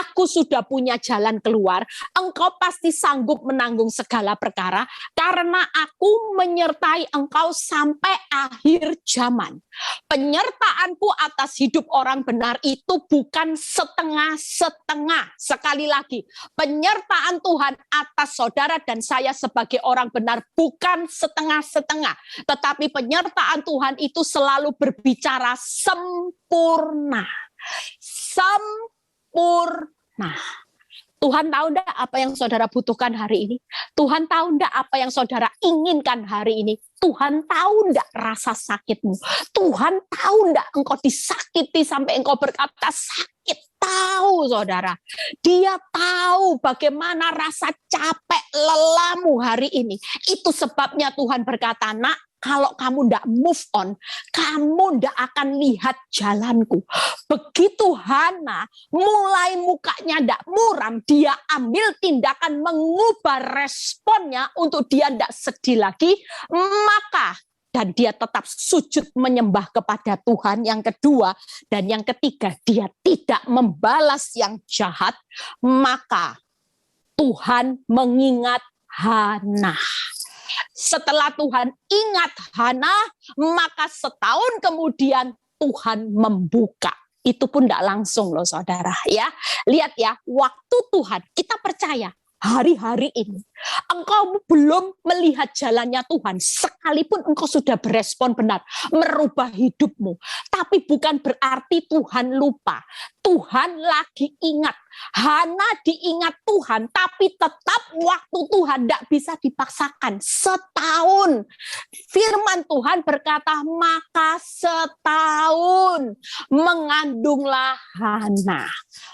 Aku sudah punya jalan keluar, engkau pasti sanggup menanggung segala perkara, karena aku menyertai engkau sampai akhir zaman. Penyertaanku atas hidup orang benar itu bukan setengah-setengah. Sekali lagi, penyertaan Tuhan atas saudara dan saya sebagai orang benar bukan setengah-setengah, tetapi penyertaan Tuhan itu selalu berbicara sempurna. Sempurna. Tuhan tahu enggak apa yang saudara butuhkan hari ini? Tuhan tahu enggak apa yang saudara inginkan hari ini? Tuhan tahu enggak rasa sakitmu? Tuhan tahu enggak engkau disakiti sampai engkau berkata sakit? Tahu saudara. Dia tahu bagaimana rasa capek lelahmu hari ini. Itu sebabnya Tuhan berkata, nak, kalau kamu tidak move on, kamu tidak akan lihat jalanku. Begitu Hana mulai mukanya tidak muram, dia ambil tindakan mengubah responnya untuk dia tidak sedih lagi, maka dan dia tetap sujud menyembah kepada Tuhan. Yang kedua dan yang ketiga, dia tidak membalas yang jahat, maka Tuhan mengingat Hana. Setelah Tuhan ingat Hana, maka setahun kemudian Tuhan membuka. Itu pun tidak langsung loh saudara. Ya, lihat ya, waktu Tuhan kita percaya hari-hari ini engkau belum melihat jalannya Tuhan, sekalipun engkau sudah berespon benar, merubah hidupmu. Tapi bukan berarti Tuhan lupa. Tuhan lagi ingat. Hana diingat Tuhan, tapi tetap waktu Tuhan tidak bisa dipaksakan. Setahun. Firman Tuhan berkata, maka setahun mengandunglah Hana.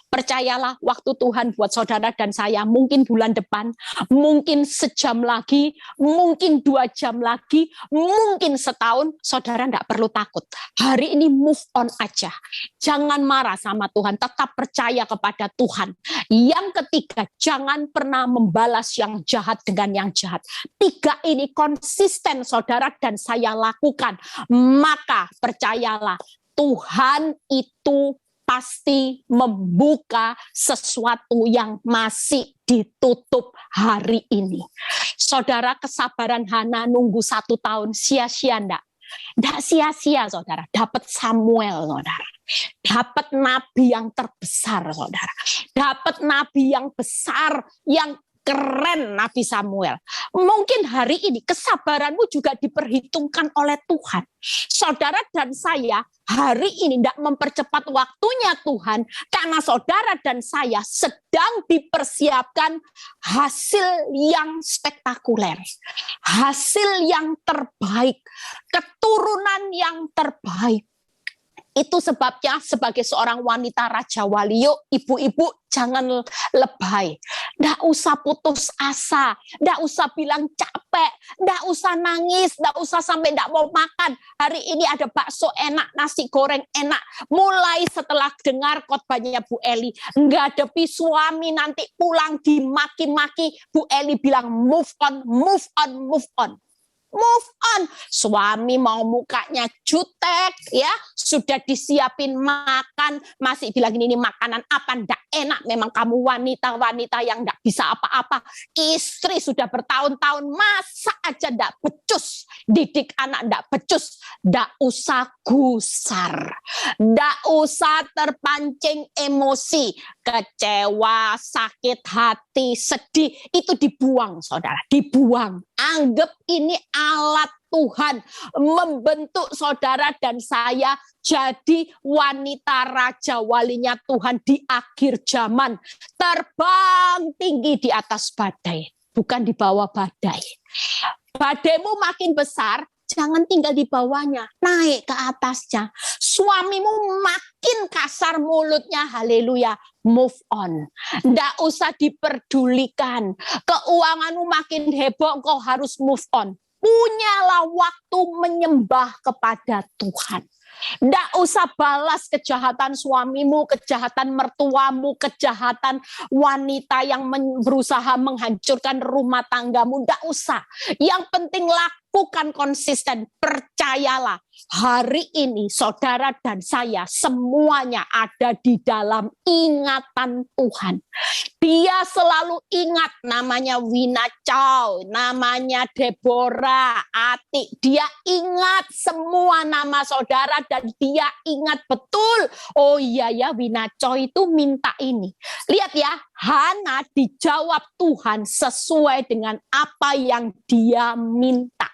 Percayalah, waktu Tuhan buat saudara dan saya, mungkin bulan depan, mungkin sejam lagi, mungkin 2 jam lagi, mungkin setahun, saudara tidak perlu takut. Hari ini move on aja. Jangan marah sama Tuhan, tetap percaya kepada Tuhan. Yang ketiga, jangan pernah membalas yang jahat dengan yang jahat. 3 ini konsisten saudara dan saya lakukan. Maka percayalah, Tuhan itu pasti membuka sesuatu yang masih ditutup hari ini. Saudara, kesabaran Hana nunggu 1 tahun sia-sia enggak? Enggak sia-sia saudara, dapat Samuel saudara. Dapat nabi yang terbesar saudara. Dapat nabi yang besar, yang keren, Nabi Samuel. Mungkin hari ini kesabaranmu juga diperhitungkan oleh Tuhan. Saudara dan saya hari ini tidak mempercepat waktunya Tuhan, karena saudara dan saya sedang dipersiapkan hasil yang spektakuler, hasil yang terbaik, keturunan yang terbaik. Itu sebabnya sebagai seorang wanita Raja Wali, yuk ibu-ibu jangan lebay. Nggak usah putus asa, nggak usah bilang capek, nggak usah nangis, nggak usah sampai nggak mau makan. Hari ini ada bakso enak, nasi goreng enak. Mulai setelah dengar khotbahnya Bu Eli, ngadepi suami nanti pulang dimaki-maki, Bu Eli bilang move on, move on, move on. Move on. Suami mau mukanya jutek, ya sudah disiapin makan, masih bilang ini makanan apa, ndak enak. Memang kamu wanita-wanita yang ndak bisa apa-apa. Istri sudah bertahun-tahun masak aja ndak becus, didik anak ndak becus. Ndak usah gusar. Ndak usah terpancing emosi, kecewa, sakit hati, sedih, itu dibuang saudara, dibuang. Anggap ini alat Tuhan membentuk saudara dan saya jadi wanita raja walinya Tuhan di akhir zaman. Terbang tinggi di atas badai, bukan di bawah badai. Badaimu makin besar, jangan tinggal di bawahnya, naik ke atasnya. Suamimu makin kasar mulutnya, haleluya, move on. Nggak usah diperdulikan. Keuanganmu makin heboh, engkau harus move on. Punyalah waktu menyembah kepada Tuhan. Nggak usah balas kejahatan suamimu, kejahatan mertuamu, kejahatan wanita yang berusaha menghancurkan rumah tanggamu. Nggak usah. Yang penting lakukan konsisten. Percayalah, hari ini saudara dan saya semuanya ada di dalam ingatan Tuhan. Dia selalu ingat namanya Wina Chow, namanya Deborah, Ati. Dia ingat semua nama saudara dan dia ingat betul. Oh iya ya, Wina Chow itu minta ini. Lihat ya, Hana dijawab Tuhan sesuai dengan apa yang dia minta.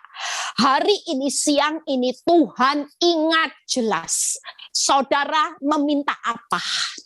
Hari ini, siang ini, Tuhan ingat jelas. Saudara meminta apa?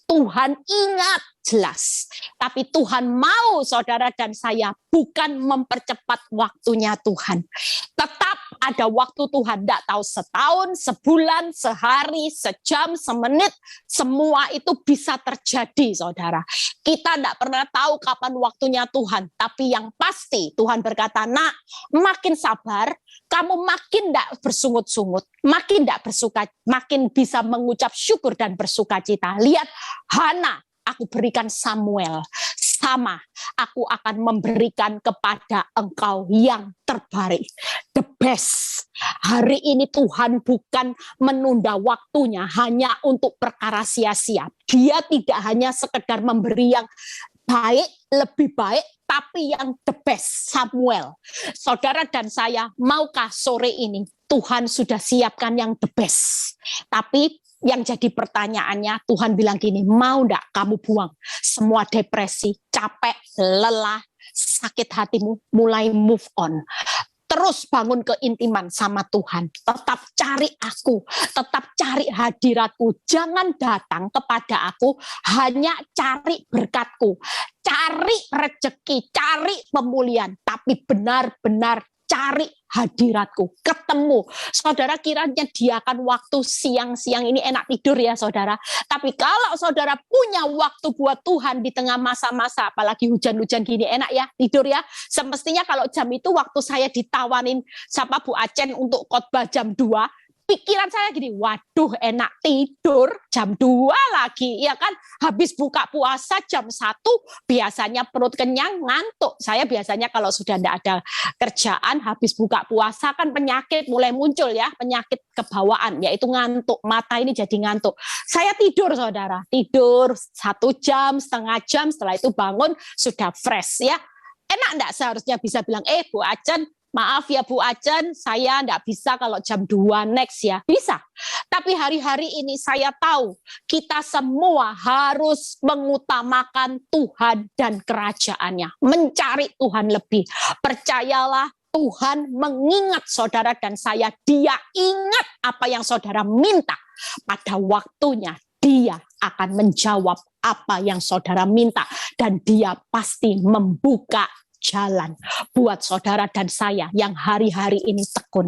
Tuhan ingat jelas. Tapi Tuhan mau saudara dan saya bukan mempercepat waktunya Tuhan. Tetap ada waktu Tuhan. Tidak tahu setahun, sebulan, sehari, sejam, semenit. Semua itu bisa terjadi saudara. Kita tidak pernah tahu kapan waktunya Tuhan. Tapi yang pasti Tuhan berkata, nak, makin sabar, kamu makin tidak bersungut-sungut, makin tidak bersuka, makin bisa mengucap syukur dan bersuka cita. Lihat, Hana, aku berikan Samuel. Sama, aku akan memberikan kepada engkau yang terbaik. The best. Hari ini Tuhan bukan menunda waktunya hanya untuk perkara sia-sia. Dia tidak hanya sekedar memberi yang baik, lebih baik, tapi yang the best, Samuel. Saudara dan saya, maukah sore ini Tuhan sudah siapkan yang the best? Tapi yang jadi pertanyaannya, Tuhan bilang gini, mau enggak kamu buang semua depresi, capek, lelah, sakit hatimu, mulai move on. Terus bangun keintiman sama Tuhan. Tetap cari aku, tetap cari hadiratku. Jangan datang kepada aku, hanya cari berkatku. Cari rezeki, cari pemulihan. Tapi benar-benar cari hadiratku, ketemu. Saudara kiranya diakan waktu siang-siang ini enak tidur ya saudara. Tapi kalau saudara punya waktu buat Tuhan di tengah masa-masa, apalagi hujan-hujan gini enak ya tidur ya. Semestinya kalau jam itu waktu saya ditawanin sama Bu Acen untuk khotbah jam 2, pikiran saya gini, waduh enak tidur jam 2 lagi, ya kan? Habis buka puasa jam 1, biasanya perut kenyang, ngantuk. Saya biasanya kalau sudah tidak ada kerjaan, habis buka puasa kan penyakit mulai muncul ya, penyakit kebawaan, yaitu ngantuk, mata ini jadi ngantuk. Saya tidur saudara, tidur 1 jam, setengah jam, setelah itu bangun, sudah fresh ya. Enak enggak seharusnya bisa bilang, Bu Acen, maaf ya Bu Acen, saya enggak bisa kalau jam 2 next ya. Bisa. Tapi hari-hari ini saya tahu kita semua harus mengutamakan Tuhan dan kerajaannya. Mencari Tuhan lebih. Percayalah, Tuhan mengingat saudara dan saya. Dia ingat apa yang saudara minta. Pada waktunya Dia akan menjawab apa yang saudara minta. Dan Dia pasti membuka jalan buat saudara dan saya yang hari-hari ini tekun.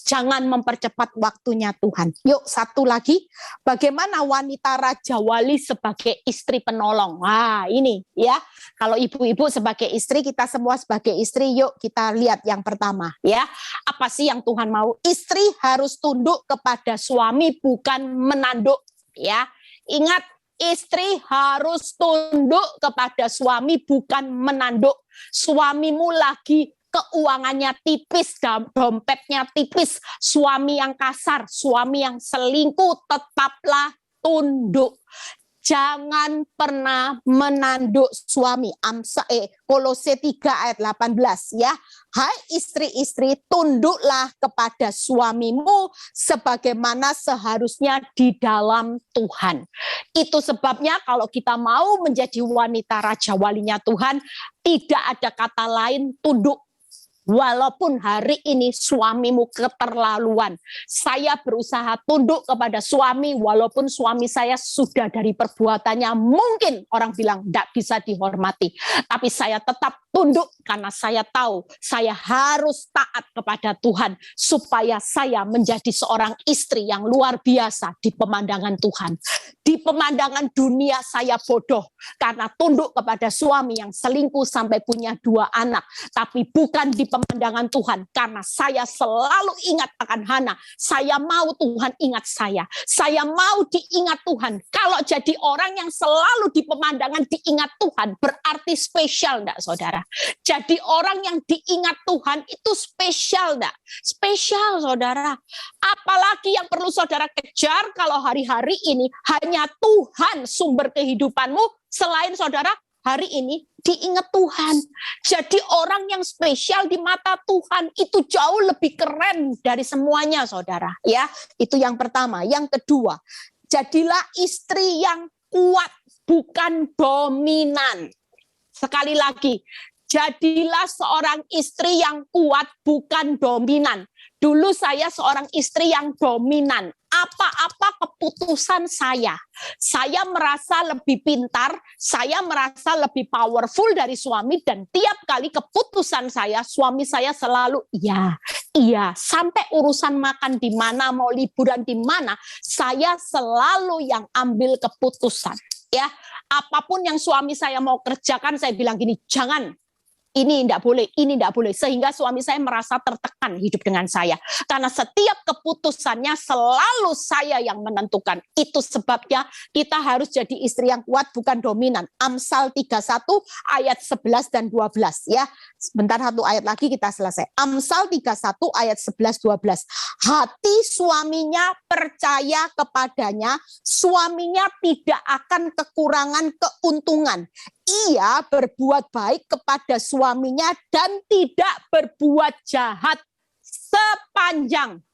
Jangan mempercepat waktunya Tuhan. Yuk, satu lagi, bagaimana wanita Raja Wali sebagai istri penolong. Wah, ini ya. Kalau ibu-ibu sebagai istri, kita semua sebagai istri, yuk kita lihat yang pertama ya. Apa sih yang Tuhan mau? Istri harus tunduk kepada suami, bukan menanduk ya. Ingat, istri harus tunduk kepada suami, bukan menanduk. Suamimu lagi keuangannya tipis, dompetnya tipis, suami yang kasar, suami yang selingkuh, tetaplah tunduk. Jangan pernah menanduk suami. Kolose 3 ayat 18 ya. Hai istri-istri, tunduklah kepada suamimu sebagaimana seharusnya di dalam Tuhan. Itu sebabnya kalau kita mau menjadi wanita raja walinya Tuhan, tidak ada kata lain tunduk. Walaupun hari ini suamimu keterlaluan, saya berusaha tunduk kepada suami walaupun suami saya sudah dari perbuatannya mungkin orang bilang tidak bisa dihormati. Tapi saya tetap tunduk karena saya tahu saya harus taat kepada Tuhan supaya saya menjadi seorang istri yang luar biasa di pemandangan Tuhan. Di pemandangan dunia saya bodoh karena tunduk kepada suami yang selingkuh sampai punya 2 anak. Tapi bukan di pemandangan Tuhan karena saya selalu ingat akan Hana. Saya mau Tuhan ingat saya. Saya mau diingat Tuhan. Kalau jadi orang yang selalu di pemandangan diingat Tuhan berarti spesial enggak saudara? Jadi orang yang diingat Tuhan itu spesial enggak? Spesial saudara. Apalagi yang perlu saudara kejar kalau hari-hari ini hanya Tuhan sumber kehidupanmu, selain saudara hari ini diingat Tuhan. Jadi orang yang spesial di mata Tuhan itu jauh lebih keren dari semuanya saudara. Ya, itu yang pertama. Yang kedua, jadilah istri yang kuat, bukan dominan. Sekali lagi, jadilah seorang istri yang kuat, bukan dominan. Dulu saya seorang istri yang dominan. Apa-apa keputusan saya merasa lebih pintar, saya merasa lebih powerful dari suami, dan tiap kali keputusan saya, suami saya selalu iya. Sampai urusan makan di mana, mau liburan di mana, saya selalu yang ambil keputusan. Ya, apapun yang suami saya mau kerjakan, saya bilang gini, jangan. Ini tidak boleh, sehingga suami saya merasa tertekan hidup dengan saya. Karena setiap keputusannya selalu saya yang menentukan. Itu sebabnya kita harus jadi istri yang kuat, bukan dominan. Amsal 31 ayat 11 dan 12 ya. Sebentar, 1 ayat lagi kita selesai. Amsal 31 ayat 11-12. Hati suaminya percaya kepadanya, suaminya tidak akan kekurangan keuntungan. Ia berbuat baik kepada suaminya dan tidak berbuat jahat sepanjang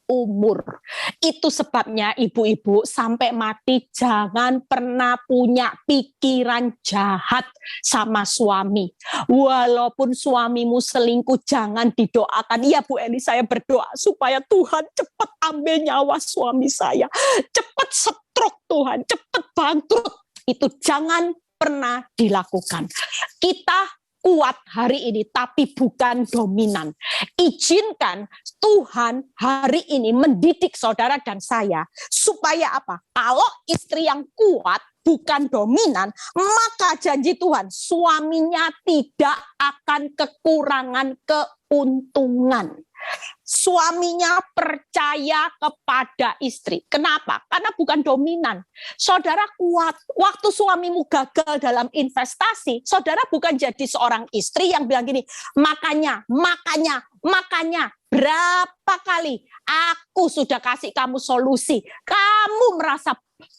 umur. Itu sebabnya ibu-ibu sampai mati jangan pernah punya pikiran jahat sama suami. Walaupun suamimu selingkuh, jangan didoakan. Iya Bu Eli, saya berdoa supaya Tuhan cepat ambil nyawa suami saya. Cepat stroke Tuhan, cepat bangkrut. Itu jangan pernah dilakukan. Kita kuat hari ini, tapi bukan dominan. Izinkan Tuhan hari ini mendidik saudara dan saya, supaya apa? Kalau istri yang kuat, bukan dominan, maka janji Tuhan, suaminya tidak akan kekurangan keuntungan. Suaminya percaya kepada istri. Kenapa? Karena bukan dominan. Saudara kuat. Waktu suamimu gagal dalam investasi, saudara bukan jadi seorang istri yang bilang gini, makanya. Berapa kali aku sudah kasih kamu solusi. Kamu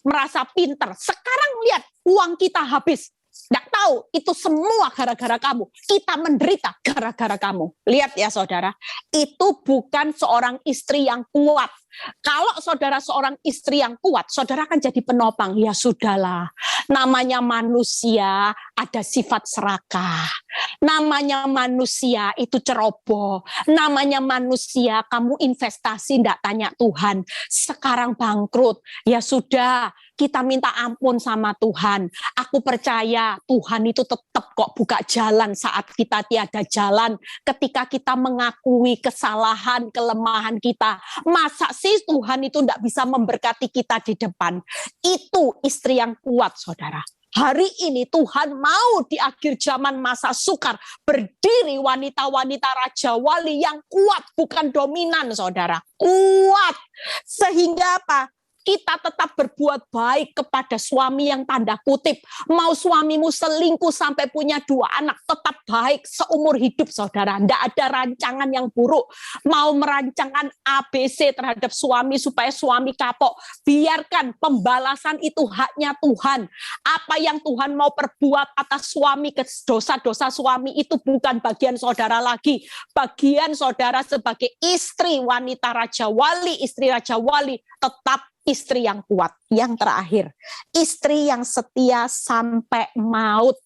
merasa pinter. Sekarang lihat uang kita habis. Nggak tahu, itu semua gara-gara kamu. Kita menderita gara-gara kamu. Lihat ya saudara, itu bukan seorang istri yang kuat. Kalau saudara seorang istri yang kuat, saudara akan jadi penopang. Ya sudahlah, namanya manusia ada sifat serakah. Namanya manusia itu ceroboh. Namanya manusia kamu investasi nggak tanya Tuhan. Sekarang bangkrut. Ya sudah, kita minta ampun sama Tuhan. Aku percaya Tuhan itu tetap kok buka jalan saat kita tiada jalan. Ketika kita mengakui kesalahan, kelemahan kita. Masa sih Tuhan itu tidak bisa memberkati kita di depan? Itu istri yang kuat, saudara. Hari ini Tuhan mau di akhir zaman masa sukar berdiri wanita-wanita raja wali yang kuat, bukan dominan, saudara. Kuat. Sehingga apa? kita tetap berbuat baik kepada suami yang tanda kutip. Mau suamimu selingkuh sampai punya 2 anak, tetap baik seumur hidup saudara. Tidak ada rancangan yang buruk. Mau merancangkan ABC terhadap suami supaya suami kapok, biarkan, pembalasan itu haknya Tuhan. Apa yang Tuhan mau perbuat atas suami, ke dosa-dosa suami itu bukan bagian saudara lagi. Bagian saudara sebagai istri wanita Raja Wali, istri Raja Wali, tetap istri yang kuat. Yang terakhir, istri yang setia sampai maut,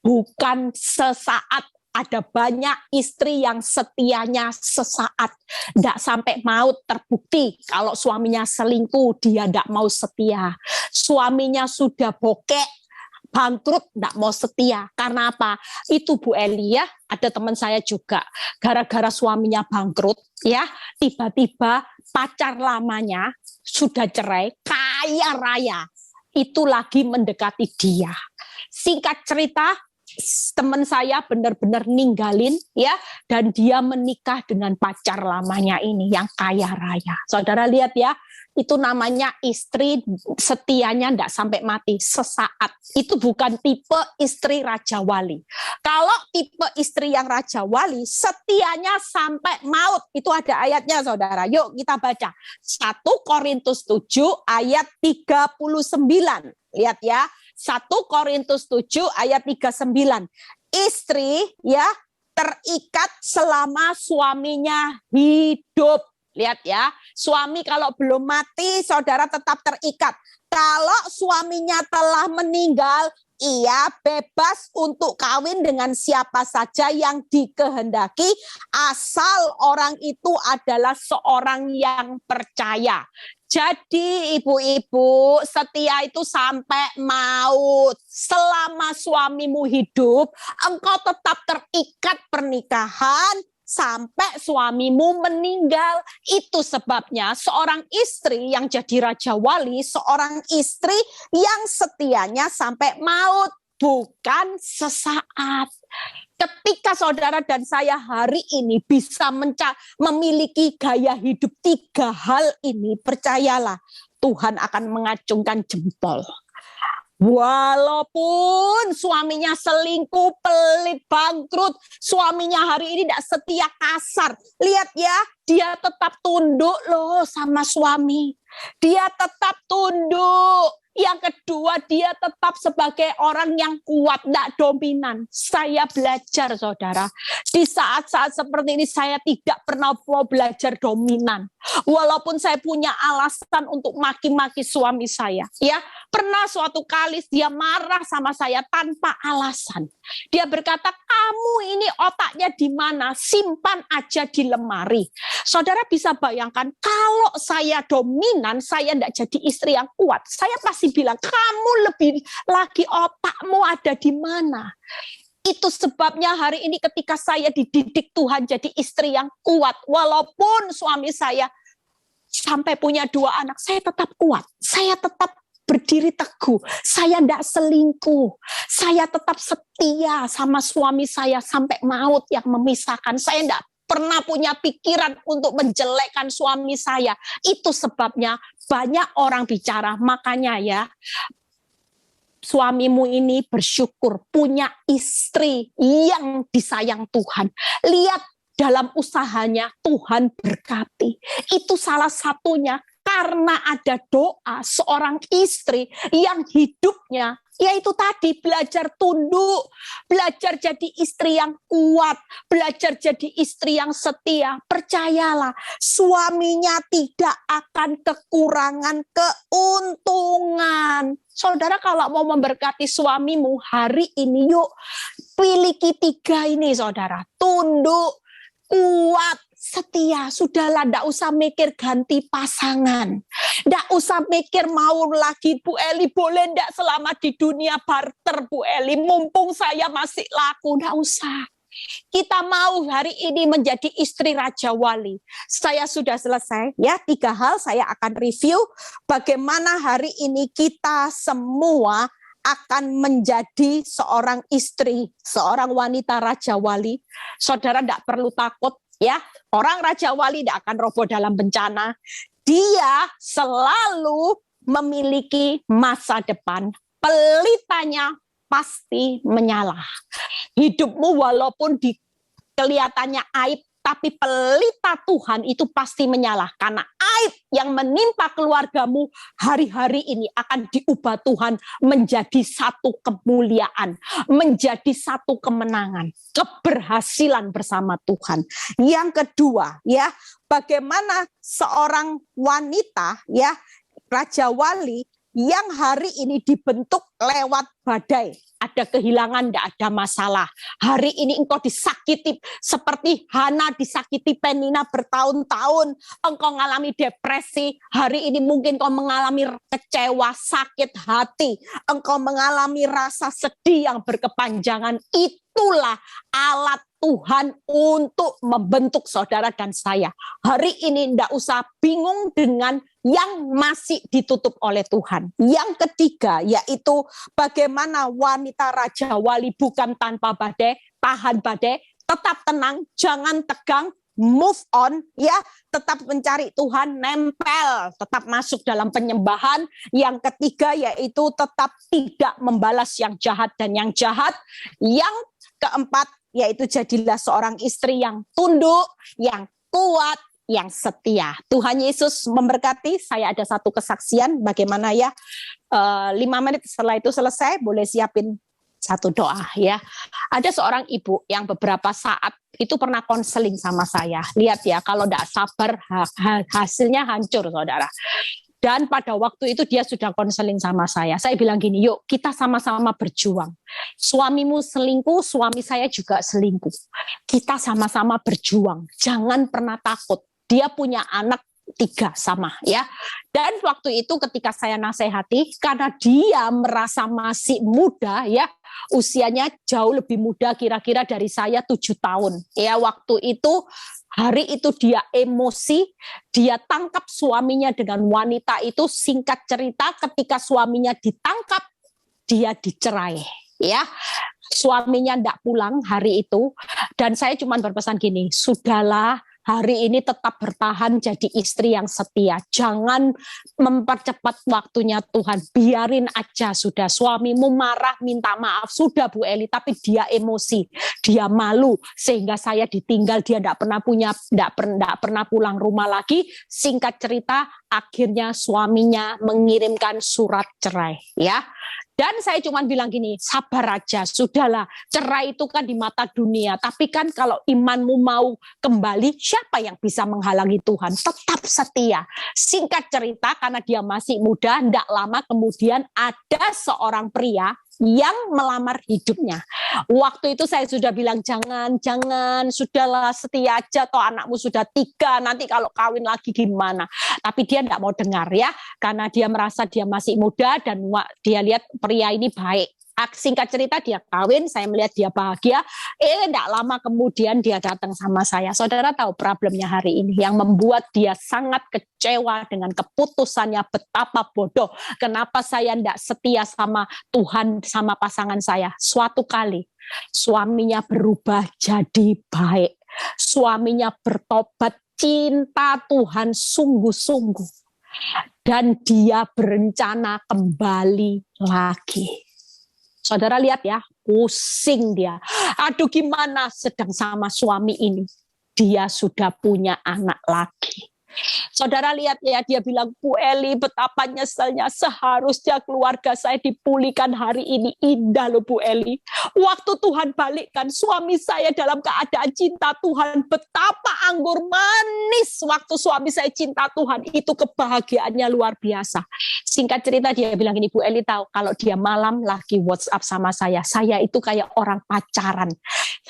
bukan sesaat. Ada banyak istri yang setianya sesaat, tidak sampai maut. Terbukti kalau suaminya selingkuh, dia tidak mau setia. Suaminya sudah bokek, bangkrut, tidak mau setia. Karena apa? Itu Bu Eli ya, ada teman saya juga. Gara-gara suaminya bangkrut, ya, tiba-tiba pacar lamanya sudah cerai, kaya raya, itu lagi mendekati dia. Singkat cerita, teman saya benar-benar ninggalin ya, dan dia menikah dengan pacar lamanya ini yang kaya raya. Saudara lihat ya, itu namanya istri setianya tidak sampai mati, sesaat. Itu bukan tipe istri Raja Wali. Kalau tipe istri yang Raja Wali, setianya sampai maut. Itu ada ayatnya saudara. Yuk kita baca. 1 Korintus 7 ayat 39. Lihat ya. 1 Korintus 7 ayat 39. Istri ya terikat selama suaminya hidup. Lihat ya, suami kalau belum mati, saudara tetap terikat. Kalau suaminya telah meninggal, ia bebas untuk kawin dengan siapa saja yang dikehendaki, asal orang itu adalah seorang yang percaya. Jadi ibu-ibu, setia itu sampai maut. Selama suamimu hidup, engkau tetap terikat pernikahan sampai suamimu meninggal. Itu sebabnya seorang istri yang jadi Raja Wali, seorang istri yang setianya sampai maut, bukan sesaat. Ketika saudara dan saya hari ini bisa memiliki gaya hidup 3 hal ini, percayalah Tuhan akan mengacungkan jempol. Walaupun suaminya selingkuh, pelit, bangkrut, suaminya hari ini tidak setia, kasar. Lihat ya, dia tetap tunduk loh sama suami. Dia tetap tunduk. Yang kedua, dia tetap sebagai orang yang kuat, tidak dominan. Saya belajar, saudara. Di saat-saat seperti ini, saya tidak pernah mau belajar dominan. Walaupun saya punya alasan untuk maki-maki suami saya. Ya, pernah suatu kali dia marah sama saya tanpa alasan. Dia berkata, kamu ini otaknya di mana? Simpan aja di lemari. Saudara bisa bayangkan, kalau saya dominan, saya tidak jadi istri yang kuat. Saya pasti bilang, kamu lebih lagi otakmu ada di mana? Itu sebabnya hari ini ketika saya dididik Tuhan jadi istri yang kuat. Walaupun suami saya sampai punya 2 anak, saya tetap kuat. Saya tetap berdiri teguh. Saya tidak selingkuh. Saya tetap setia sama suami saya sampai maut yang memisahkan. Saya tidak pernah punya pikiran untuk menjelekkan suami saya. Itu sebabnya banyak orang bicara. Makanya ya, suamimu ini bersyukur punya istri yang disayang Tuhan. Lihat dalam usahanya Tuhan berkati. Itu salah satunya karena ada doa seorang istri yang hidupnya yaitu tadi belajar tunduk, belajar jadi istri yang kuat, belajar jadi istri yang setia. Percayalah, suaminya tidak akan kekurangan keuntungan. Saudara kalau mau memberkati suamimu hari ini, yuk miliki 3 ini saudara. Tunduk, kuat, setia. Sudahlah, tidak usah mikir ganti pasangan. Tidak usah mikir mau lagi Bu Eli, boleh tidak selama di dunia barter Bu Eli, mumpung saya masih laku. Tidak usah. Kita mau hari ini menjadi istri Raja Wali. Saya sudah selesai ya, 3 hal saya akan review bagaimana hari ini kita semua akan menjadi seorang istri, seorang wanita Raja Wali. Saudara tidak perlu takut ya, orang Raja Wali tidak akan roboh dalam bencana. dia selalu memiliki masa depan. Pelitanya pasti menyala. Hidupmu walaupun kelihatannya aib, tapi pelita Tuhan itu pasti menyala. Karena aib yang menimpa keluargamu hari-hari ini akan diubah Tuhan menjadi satu kemuliaan, menjadi satu kemenangan, keberhasilan bersama Tuhan. Yang kedua, ya, bagaimana seorang wanita, ya, Raja Wali yang hari ini dibentuk lewat badai. Ada kehilangan, tidak ada masalah. Hari ini engkau disakiti seperti Hana disakiti Penina bertahun-tahun. Engkau mengalami depresi. Hari ini mungkin engkau mengalami kecewa, sakit hati. Engkau mengalami rasa sedih yang berkepanjangan. Itulah alat Tuhan untuk membentuk saudara dan saya. Hari ini tidak usah bingung dengan yang masih ditutup oleh Tuhan. Yang ketiga, yaitu bagaimana wanita Raja Wali bukan tanpa badai, tahan badai, tetap tenang, jangan tegang, move on, ya, tetap mencari Tuhan, nempel, tetap masuk dalam penyembahan. Yang ketiga, yaitu tetap tidak membalas yang jahat dan yang jahat. Yang keempat, yaitu jadilah seorang istri yang tunduk, yang kuat, yang setia. Tuhan Yesus memberkati. Saya ada satu kesaksian bagaimana, ya, 5 menit setelah itu selesai, boleh siapin satu doa, ya. Ada seorang ibu yang beberapa saat itu pernah konseling sama saya. Lihat ya, kalau tidak sabar hasilnya hancur, saudara. Dan pada waktu itu dia sudah konseling sama saya. Saya bilang gini, yuk kita sama-sama berjuang. Suamimu selingkuh, suami saya juga selingkuh. Kita sama-sama berjuang. Jangan pernah takut. Dia punya anak 3 sama, ya. Dan waktu itu ketika saya nasihati, karena dia merasa masih muda, ya, usianya jauh lebih muda kira-kira dari saya 7 tahun. Ya, waktu itu hari itu dia emosi, dia tangkap suaminya dengan wanita itu. Singkat cerita, ketika suaminya ditangkap, dia dicerai. Ya, suaminya tidak pulang hari itu, dan saya cuma berpesan gini, sudahlah, hari ini tetap bertahan jadi istri yang setia. Jangan mempercepat waktunya Tuhan. Biarin aja sudah. Suamimu marah, minta maaf. Sudah Bu Eli, tapi dia emosi. Dia malu. Sehingga saya ditinggal. Dia tidak pernah pulang rumah lagi. Singkat cerita, akhirnya suaminya mengirimkan surat cerai. Ya. Dan saya cuma bilang gini, sabar aja, sudahlah, cerai itu kan di mata dunia, tapi kan kalau imanmu mau kembali, siapa yang bisa menghalangi Tuhan? Tetap setia. Singkat cerita, karena dia masih muda, tidak lama kemudian ada seorang pria yang melamar hidupnya. Waktu itu saya sudah bilang, jangan, sudahlah, setia aja, toh anakmu sudah 3, nanti kalau kawin lagi gimana? Tapi dia tidak mau dengar, ya, karena dia merasa dia masih muda dan dia lihat pria ini baik. Singkat cerita dia kawin, saya melihat dia bahagia. Tidak lama kemudian dia datang sama saya. Saudara tahu problemnya hari ini yang membuat dia sangat kecewa dengan keputusannya, betapa bodoh. Kenapa saya tidak setia sama Tuhan, sama pasangan saya? Suatu kali suaminya berubah jadi baik. Suaminya bertobat, cinta Tuhan sungguh-sungguh. Dan dia berencana kembali lagi. Saudara lihat ya, pusing dia. Aduh gimana sedang sama suami ini. Dia sudah punya anak lagi. Saudara lihat ya, dia bilang, Bu Eli betapa nyeselnya, seharusnya keluarga saya dipulihkan hari ini. Indah loh Bu Eli. Waktu Tuhan balikkan suami saya dalam keadaan cinta Tuhan, betapa anggur manis waktu suami saya cinta Tuhan, itu kebahagiaannya luar biasa. Singkat cerita dia bilang ini, Bu Eli tahu kalau dia malam lagi WhatsApp sama saya itu kayak orang pacaran.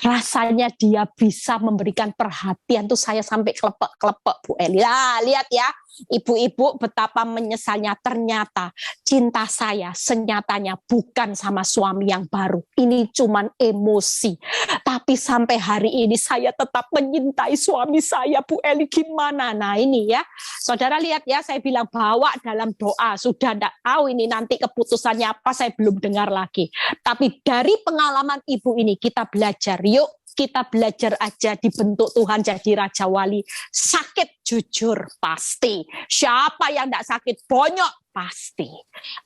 Rasanya dia bisa memberikan perhatian tuh saya sampai kelepek-kelepek Bu Eli. Nah, lihat ya, ibu-ibu betapa menyesalnya, ternyata cinta saya senyatanya bukan sama suami yang baru. Ini cuman emosi. Tapi sampai hari ini saya tetap menyintai suami saya, Bu Eli, gimana? Nah ini ya, saudara lihat ya, saya bilang bawa dalam doa. Sudah tidak tahu ini nanti keputusannya apa, saya belum dengar lagi. Tapi dari pengalaman ibu ini kita belajar, yuk kita belajar aja dibentuk Tuhan jadi Raja Wali. Sakit jujur pasti. Siapa yang tidak sakit bonyok pasti.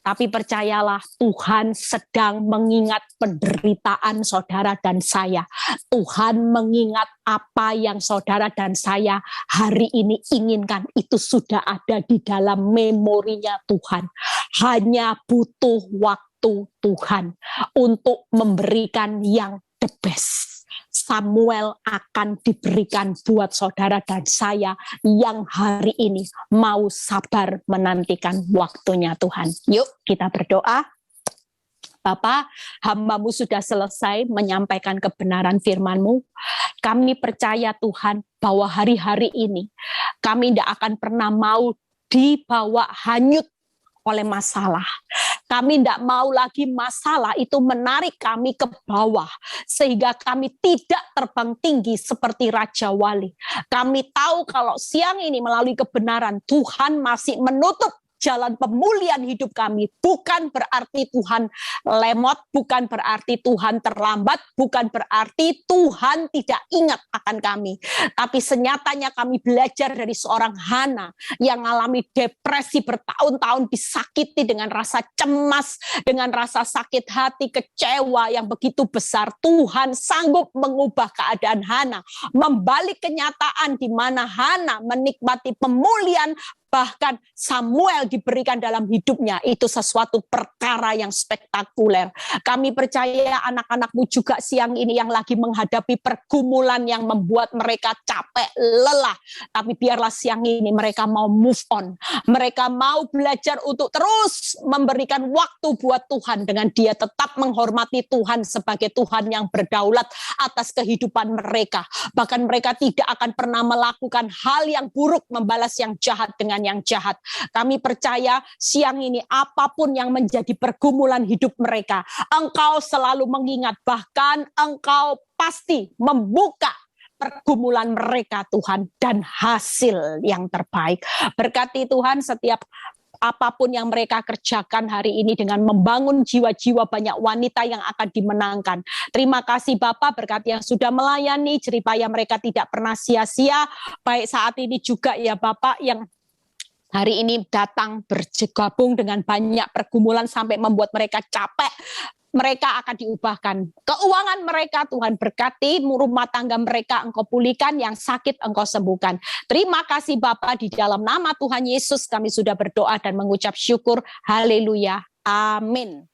Tapi percayalah, Tuhan sedang mengingat penderitaan saudara dan saya. Tuhan mengingat apa yang saudara dan saya hari ini inginkan. Itu sudah ada di dalam memorinya Tuhan. Hanya butuh waktu Tuhan untuk memberikan yang the best. Samuel akan diberikan buat saudara dan saya yang hari ini mau sabar menantikan waktunya Tuhan. Yuk kita berdoa. Bapa, hamba-Mu sudah selesai menyampaikan kebenaran firman-Mu. Kami percaya Tuhan bahwa hari-hari ini kami tidak akan pernah mau dibawa hanyut oleh masalah. Kami tidak mau lagi masalah itu menarik kami ke bawah, sehingga kami tidak terbang tinggi seperti Raja Wali. Kami tahu kalau siang ini melalui kebenaran, Tuhan masih menutup jalan pemulihan hidup kami. Bukan berarti Tuhan lemot, bukan berarti Tuhan terlambat, bukan berarti Tuhan tidak ingat akan kami. Tapi senyatanya kami belajar dari seorang Hana yang mengalami depresi bertahun-tahun, disakiti dengan rasa cemas, dengan rasa sakit hati, kecewa yang begitu besar. Tuhan sanggup mengubah keadaan Hana, membalik kenyataan di mana Hana menikmati pemulihan. Bahkan Samuel diberikan dalam hidupnya, itu sesuatu perkara yang spektakuler. Kami percaya anak-anak-Mu juga siang ini yang lagi menghadapi pergumulan yang membuat mereka capek, lelah. Tapi biarlah siang ini mereka mau move on. Mereka mau belajar untuk terus memberikan waktu buat Tuhan dengan dia tetap menghormati Tuhan sebagai Tuhan yang berdaulat atas kehidupan mereka. Bahkan mereka tidak akan pernah melakukan hal yang buruk, membalas yang jahat dengan yang jahat. Kami percaya siang ini apapun yang menjadi pergumulan hidup mereka, Engkau selalu mengingat, bahkan Engkau pasti membuka pergumulan mereka Tuhan dan hasil yang terbaik. Berkati Tuhan setiap apapun yang mereka kerjakan hari ini dengan membangun jiwa-jiwa banyak wanita yang akan dimenangkan. Terima kasih Bapak, berkati yang sudah melayani, jeripaya mereka tidak pernah sia-sia. Baik saat ini juga ya Bapak yang hari ini datang bergabung dengan banyak pergumulan sampai membuat mereka capek. Mereka akan diubahkan. Keuangan mereka Tuhan berkati, rumah tangga mereka Engkau pulihkan, yang sakit Engkau sembuhkan. Terima kasih Bapa, di dalam nama Tuhan Yesus kami sudah berdoa dan mengucap syukur. Haleluya. Amin.